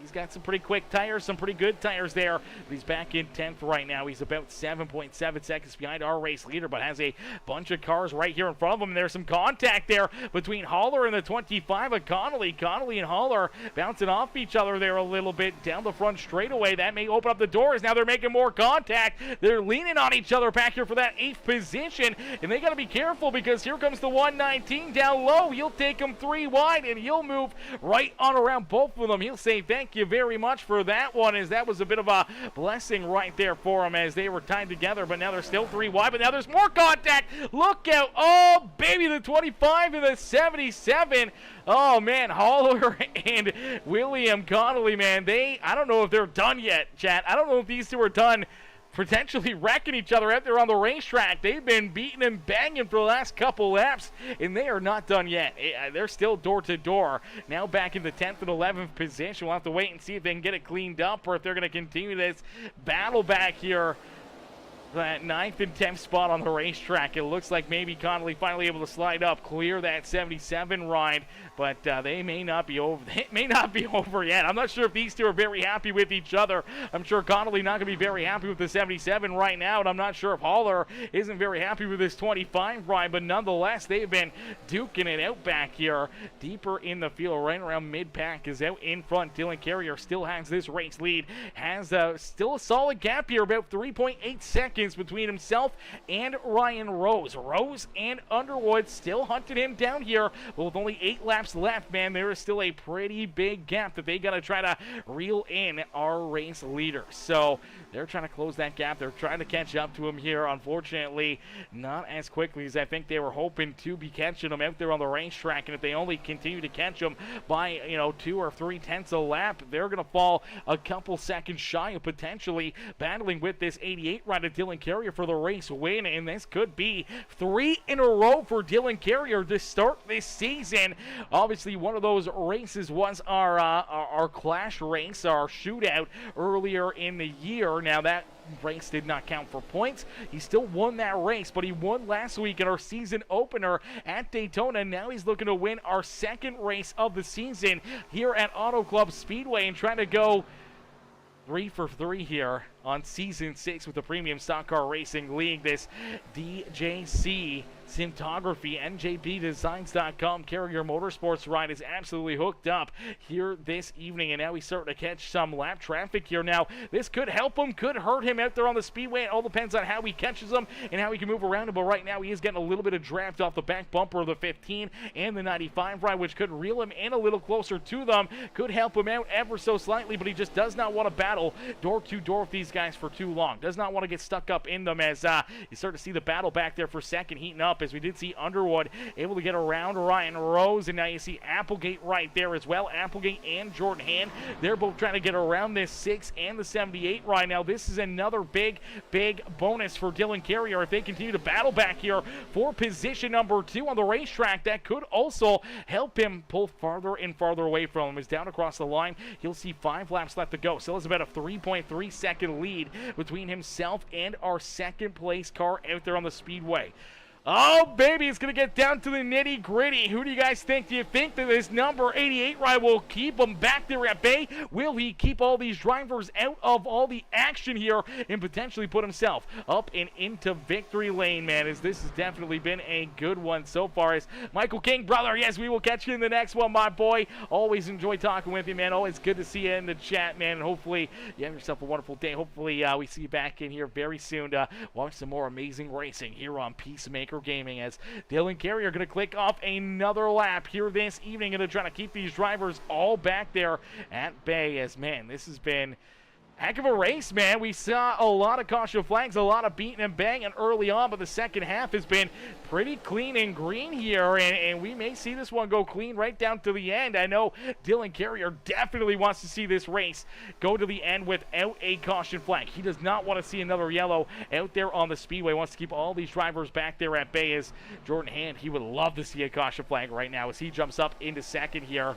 he's got some pretty quick tires, some pretty good tires there. He's back in 10th right now. He's about 7.7 seconds behind our race leader, but has a bunch of cars right here in front of him. There's some contact there between Haller and the 25 of Connolly. Connolly and Haller bouncing off each other there a little bit down the front straightaway. That may open up the doors. Now they're making more contact. They're leaning on each other back here for that 8th position, and they got to be careful, because here comes the 119 down low. He'll take him 3 wide, and he'll move right on around both of them. He'll say thank you very much for that one, as that was a bit of a blessing right there for him, as they were tied together. But now they're still 3 wide, but now there's more contact. Look out. Oh baby, the 25 and the 77. Oh man, Haller and William Connolly, man, I don't know if they're done yet, chat. I don't know if these two are done potentially wrecking each other out there on the racetrack. They've been beating and banging for the last couple laps, and they are not done yet. They're still door to door. Now back in the 10th and 11th position. We'll have to wait and see if they can get it cleaned up, or if they're going to continue this battle back here. That 9th and 10th spot on the racetrack. It looks like maybe Connolly finally able to slide up, clear that 77 ride, but they may not be over. It may not be over yet. I'm not sure if these two are very happy with each other. I'm sure Connolly not going to be very happy with the 77 right now, and I'm not sure if Haller isn't very happy with this 25 ride, but nonetheless, they've been duking it out back here. Deeper in the field, right around mid-pack is out in front. Dylan Carrier still has this race lead, has still a solid gap here, about 3.8 seconds between himself and Ryan Rose. Rose and Underwood still hunting him down here, but with only 8 laps left, man, there is still a pretty big gap that they got to try to reel in our race leader. So they're trying to close that gap. They're trying to catch up to him here. Unfortunately, not as quickly as I think they were hoping to be catching him out there on the racetrack. And if they only continue to catch him by, 2 or 3 tenths a lap, they're going to fall a couple seconds shy of potentially battling with this 88 rider Dylan Carrier for the race win, and this could be 3 in a row for Dylan Carrier to start this season. Obviously, one of those races was our clash race, our shootout earlier in the year. Now that race did not count for points. He still won that race, but he won last week in our season opener at Daytona. Now he's looking to win our 2nd race of the season here at Auto Club Speedway, and trying to go 3 for 3 here on Season 6 with the Premium Stock Car Racing League. This DJC Simtography, NJBDesigns.com Carrier Motorsports ride is absolutely hooked up here this evening, and now he's starting to catch some lap traffic here. Now, this could help him, could hurt him out there on the speedway. It all depends on how he catches them and how he can move around him, but right now he is getting a little bit of draft off the back bumper of the 15 and the 95 ride, which could reel him in a little closer to them, could help him out ever so slightly, but he just does not want to battle door to door with these guys for too long. Does not want to get stuck up in them, as you start to see the battle back there for second heating up, as we did see Underwood able to get around Ryan Rose, and now you see Applegate right there as well. Applegate and Jordan Hand, they're both trying to get around this 6 and the 78 right now. This is another big bonus for Dylan Carrier if they continue to battle back here for position number 2 on the racetrack. That could also help him pull farther and farther away from him. As down across the line, he'll see 5 laps left to go. Still has about a 3.3 second lead between himself and our second place car out there on the speedway. Oh, baby, it's going to get down to the nitty-gritty. Who do you guys think? Do you think that this number 88 ride will keep him back there at bay? Will he keep all these drivers out of all the action here and potentially put himself up and into victory lane, man? As this has definitely been a good one so far. As Michael King, brother, yes, we will catch you in the next one, my boy. Always enjoy talking with you, man. Always good to see you in the chat, man. And hopefully you have yourself a wonderful day. Hopefully we see you back in here very soon to watch some more amazing racing here on Peacemaker Gaming, as Dylan Carrier going to click off another lap here this evening, and they're trying to keep these drivers all back there at bay. As, man, this has been heck of a race, man. We saw a lot of caution flags, a lot of beating and banging early on, but the second half has been pretty clean and green here, and we may see this one go clean right down to the end. I know Dylan Carrier definitely wants to see this race go to the end without a caution flag. He does not want to see another yellow out there on the speedway. Wants to keep all these drivers back there at bay. As Jordan Hand, he would love to see a caution flag right now as he jumps up into second here.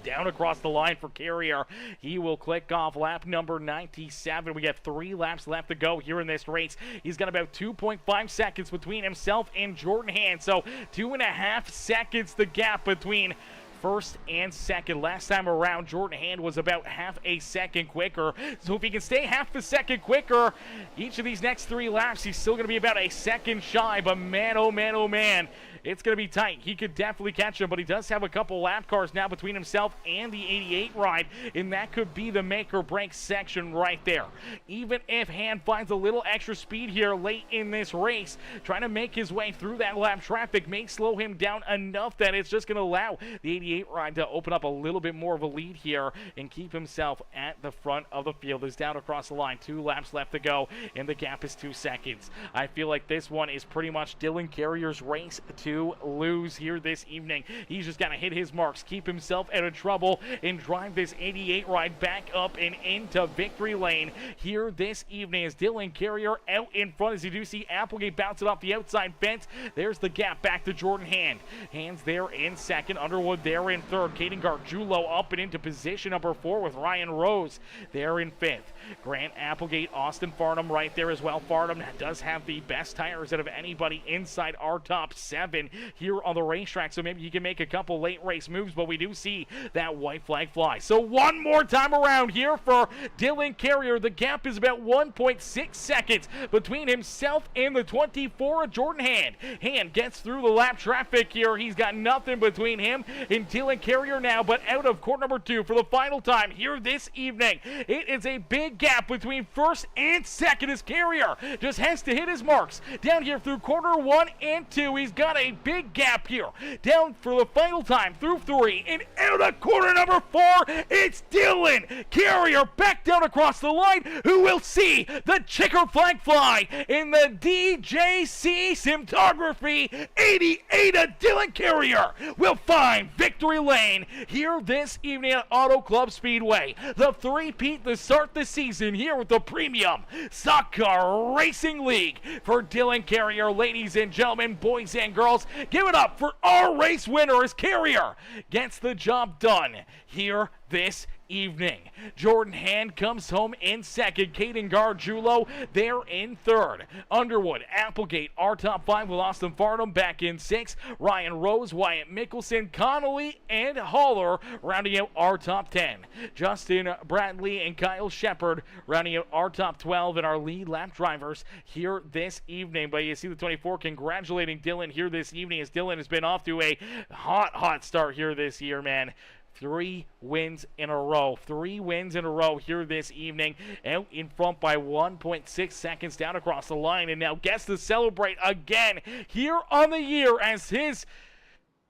Down across the line for Carrier. He will click off lap number 97. We got 3 laps left to go here in this race. He's got about 2.5 seconds between himself and Jordan Hand. So 2.5 seconds the gap between first and second. Last time around, Jordan Hand was about half a second quicker. So if he can stay half a second quicker each of these next 3 laps, he's still going to be about a second shy. But man, oh man, oh man, it's going to be tight. He could definitely catch him, but he does have a couple lap cars now between himself and the 88 ride, and that could be the make or break section right there. Even if Hand finds a little extra speed here late in this race, trying to make his way through that lap traffic may slow him down enough that it's just going to allow the 88 ride to open up a little bit more of a lead here and keep himself at the front of the field. Is down across the line, 2 laps left to go, and the gap is 2 seconds. I feel like this one is pretty much Dylan Carrier's race to lose here this evening. He's just got to hit his marks, keep himself out of trouble, and drive this 88 ride back up and into victory lane here this evening. As Dylan Carrier out in front, as you do see Applegate bounce it off the outside fence. There's the gap back to Jordan Hand. Hands there in second, Underwood there in third, Caden Gargiulo up and into position number 4 with Ryan Rose there in 5th. Grant Applegate, Austin Farnham right there as well. Farnham does have the best tires out of anybody inside our top 7 here on the racetrack, so maybe he can make a couple late race moves, but we do see that white flag fly. So one more time around here for Dylan Carrier. The gap is about 1.6 seconds between himself and the 24 of Jordan Hand. Hand gets through the lap traffic here. He's got nothing between him and Dylan Carrier now, but out of corner number 2 for the final time here this evening. It is a big gap between first and second as Carrier just has to hit his marks. Down here through corner 1 and 2, he's got a big gap here. Down for the final time through 3, and out of corner number 4, it's Dylan Carrier back down across the line, who will see the checker flag fly in the DJC Simtography 88 of Dylan Carrier will find victory lane here this evening at Auto Club Speedway. The 3-peat to start the season here with the Premium Stock Car Racing League for Dylan Carrier. Ladies and gentlemen, boys and girls, give it up for our race winner as Carrier gets the job done here this evening. Jordan Hand comes home in second. Caden Gargiulo there in third. Underwood, Applegate, our top five with Austin Farnham back in sixth. Ryan Rose, Wyatt Mickelson, Connolly, and Haller rounding out our top 10. Justin Bradley and Kyle Shepard rounding out our top 12 and our lead lap drivers here this evening. But you see the 24 congratulating Dylan here this evening, as Dylan has been off to a hot start here this year, man. 3 wins in a row. 3 wins in a row here this evening. Out in front by 1.6 seconds down across the line. And now gets to celebrate again here on the year as his...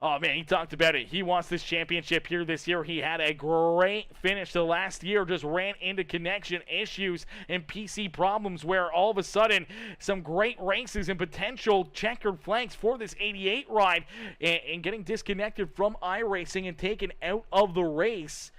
Oh, man, he talked about it. He wants this championship here this year. He had a great finish the last year, just ran into connection issues and PC problems where all of a sudden some great races and potential checkered flags for this 88 ride and getting disconnected from iRacing and taken out of the race.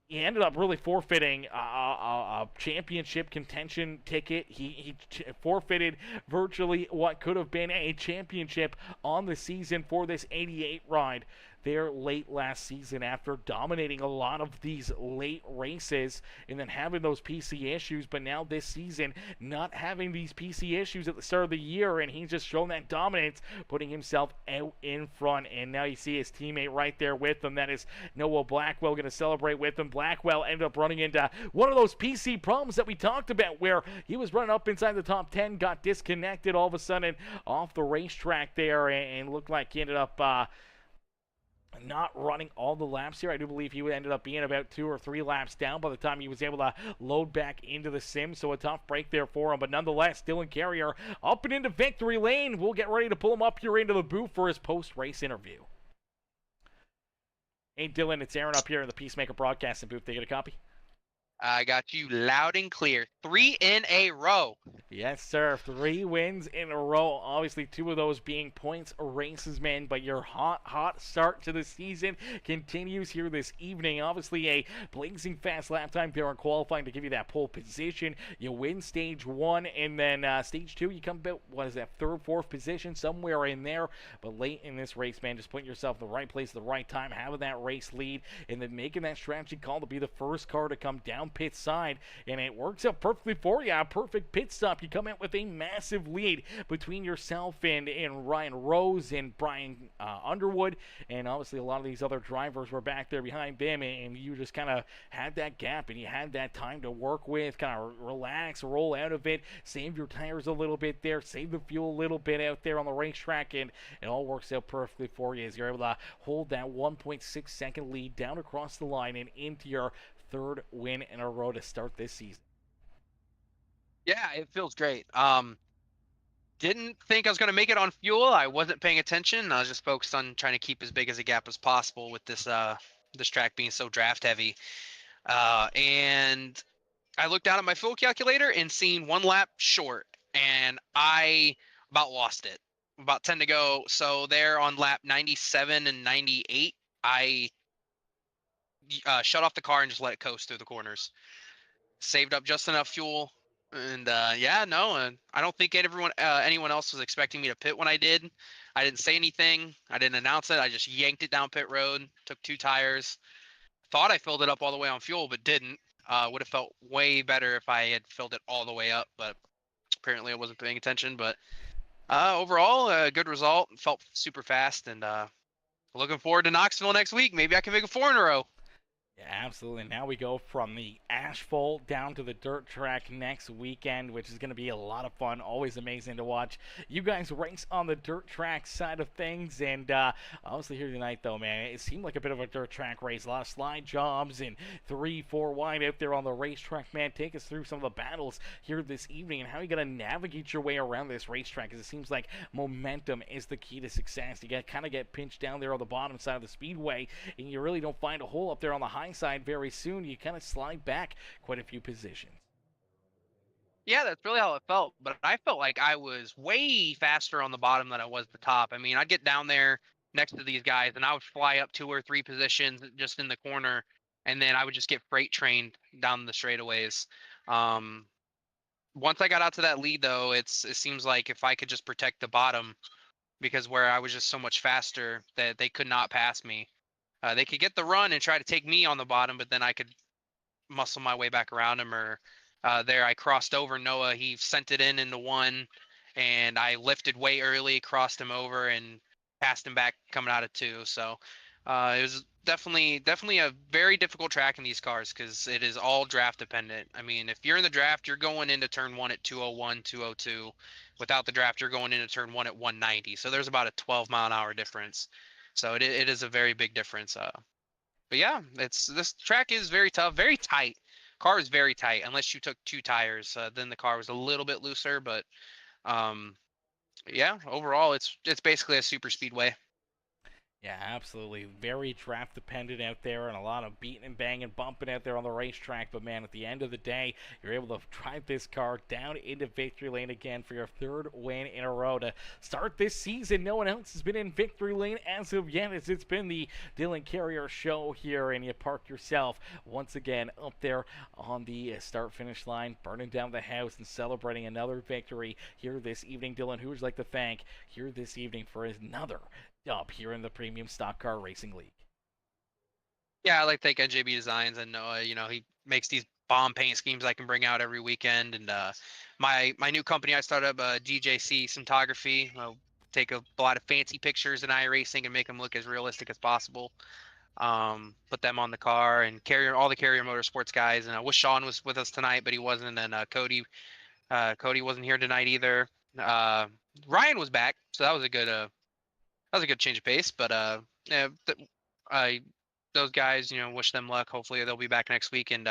He ended up really forfeiting a championship contention ticket. He forfeited virtually what could have been a championship on the season for this 88 ride there late last season after dominating a lot of these late races and then having those PC issues. But now this season, not having these PC issues at the start of the year, and he's just shown that dominance, putting himself out in front. And now you see his teammate right there with him. That is Noah Blackwell going to celebrate with him. Blackwell ended up running into one of those PC problems that we talked about where he was running up inside the top 10, got disconnected all of a sudden off the racetrack there, and looked like he ended up not running all the laps here. I do believe he ended up being about 2 or 3 laps down by the time he was able to load back into the sim, so a tough break there for him. But nonetheless, Dylan Carrier up and into victory lane. We'll get ready to pull him up here into the booth for his post-race interview. Hey, Dylan, it's Aaron up here in the Peacemaker broadcasting booth. They get a copy? I got you loud and clear. 3 in a row. Yes, sir. 3 wins in a row. Obviously, 2 of those being points races, man. But your hot start to the season continues here this evening. Obviously, a blazing fast lap time there in qualifying to give you that pole position. You win stage 1, and then stage 2, you come about, what is that, 3rd, 4th position, somewhere in there. But late in this race, man, just putting yourself in the right place at the right time, having that race lead, and then making that strategy call to be the first car to come down pit side, and it works out perfectly for you. A perfect pit stop. You come out with a massive lead between yourself and Ryan Rose and Brian Underwood, and obviously a lot of these other drivers were back there behind them, and you just kind of had that gap, and you had that time to work with, kind of relax, roll out of it, save your tires a little bit there, save the fuel a little bit out there on the racetrack, and it all works out perfectly for you as you're able to hold that 1.6 second lead down across the line and into your 3rd win in a row to start this season. Yeah, it feels great. Didn't think I was going to make it on fuel. I wasn't paying attention. I was just focused on trying to keep as big as a gap as possible with this this track being so draft heavy. And I looked down at my fuel calculator and seen 1 lap short, and I about lost it. About 10 to go. So there on lap 97 and 98, I shut off the car and just let it coast through the corners. Saved up just enough fuel, and I don't think anyone else was expecting me to pit when I did. I didn't say anything. I didn't announce it. I just yanked it down pit road, took 2 tires. Thought I filled it up all the way on fuel, but didn't. Would have felt way better if I had filled it all the way up, but apparently I wasn't paying attention. But overall, a good result. Felt super fast, and looking forward to Knoxville next week. Maybe I can make a 4 in a row. Yeah, absolutely. Now we go from the asphalt down to the dirt track next weekend, which is going to be a lot of fun. Always amazing to watch you guys race on the dirt track side of things. And honestly, here tonight, though, man, it seemed like a bit of a dirt track race. A lot of slide jobs and 3-4 wide out there on the racetrack, man. Take us through some of the battles here this evening and how you got to navigate your way around this racetrack, because it seems like momentum is the key to success. You got to kind of get pinched down there on the bottom side of the speedway, and you really don't find a hole up there on the high side very soon. You kind of slide back quite a few positions. Yeah, that's really how it felt. But I felt like I was way faster on the bottom than I was the top. I mean, I'd get down there next to these guys, and I would fly up 2 or 3 positions just in the corner, and then I would just get freight trained down the straightaways. Once I got out to that lead, though, it seems like if I could just protect the bottom, because where I was just so much faster that they could not pass me. They could get the run and try to take me on the bottom, but then I could muscle my way back around him. Or there, I crossed over Noah. He sent it in the one, and I lifted way early, crossed him over, and passed him back coming out of two. So it was definitely a very difficult track in these cars because it is all draft dependent. I mean, if you're in the draft, you're going into turn one at 201, 202. Without the draft, you're going into turn one at 190. So there's about a 12-mile-an-hour difference. So it is a very big difference. But yeah, this track is very tough, very tight. Car is very tight unless you took two tires. Then the car was a little bit looser, but um, yeah, overall it's basically a super speedway. Yeah, absolutely. Very draft dependent out there, and a lot of beating and banging, bumping out there on the racetrack. But man, at the end of the day, you're able to drive this car down into victory lane again for your third win in a row to start this season. No one else has been in victory lane as of yet, as it's been the Dylan Carrier show here, and you park yourself once again up there on the start-finish line, burning down the house and celebrating another victory here this evening. Dylan, who would you like to thank here this evening for another up here in the Premium Stock Car Racing League? Yeah, I like to thank NJB Designs and Noah. He makes these bomb paint schemes I can bring out every weekend. And my new company I started up, DJC Cinematography. I'll take a lot of fancy pictures in iRacing and make them look as realistic as possible. Put them on the car and all the Carrier Motorsports guys. And I wish Sean was with us tonight, but he wasn't. And Cody wasn't here tonight either. Ryan was back, so that was a good change of pace. But yeah, those guys, wish them luck. Hopefully they'll be back next week. And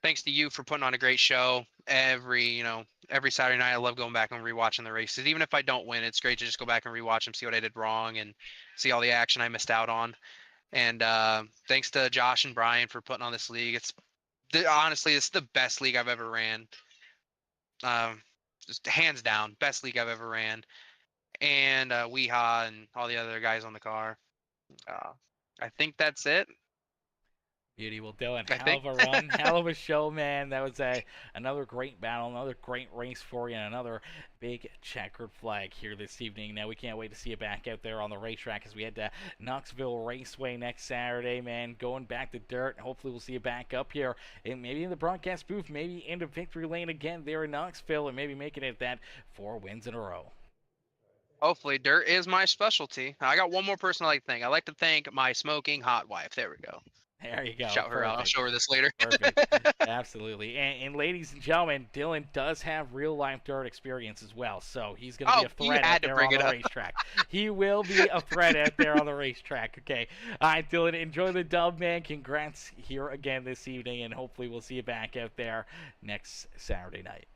thanks to you for putting on a great show every Saturday night. I love going back and rewatching the races. Even if I don't win, it's great to just go back and rewatch them, see what I did wrong, and see all the action I missed out on. And thanks to Josh and Brian for putting on this league. Honestly, it's the best league I've ever ran. Just hands down, best league I've ever ran. And Weehaw and all the other guys on the car. I think that's it. Beauty. Well, Dylan, I hell think. of a run, hell of a show, man. That was another great battle, another great race for you, and another big checkered flag here this evening. Now we can't wait to see you back out there on the racetrack as we head to Knoxville Raceway next Saturday, man. Going back to dirt. Hopefully we'll see you back up here, and maybe in the broadcast booth, maybe into victory lane again there in Knoxville, and maybe making it that 4 wins in a row. Hopefully, dirt is my specialty. I got one more person I like to thank. I like to thank my smoking hot wife. There we go. There you go. Shout her out. I'll show her this later. Perfect. Absolutely. And ladies and gentlemen, Dylan does have real life dirt experience as well, so he's going to be a threat out there on the racetrack. He will be a threat out there on the racetrack. Okay. All right, Dylan, enjoy the dub, man. Congrats here again this evening, and hopefully we'll see you back out there next Saturday night.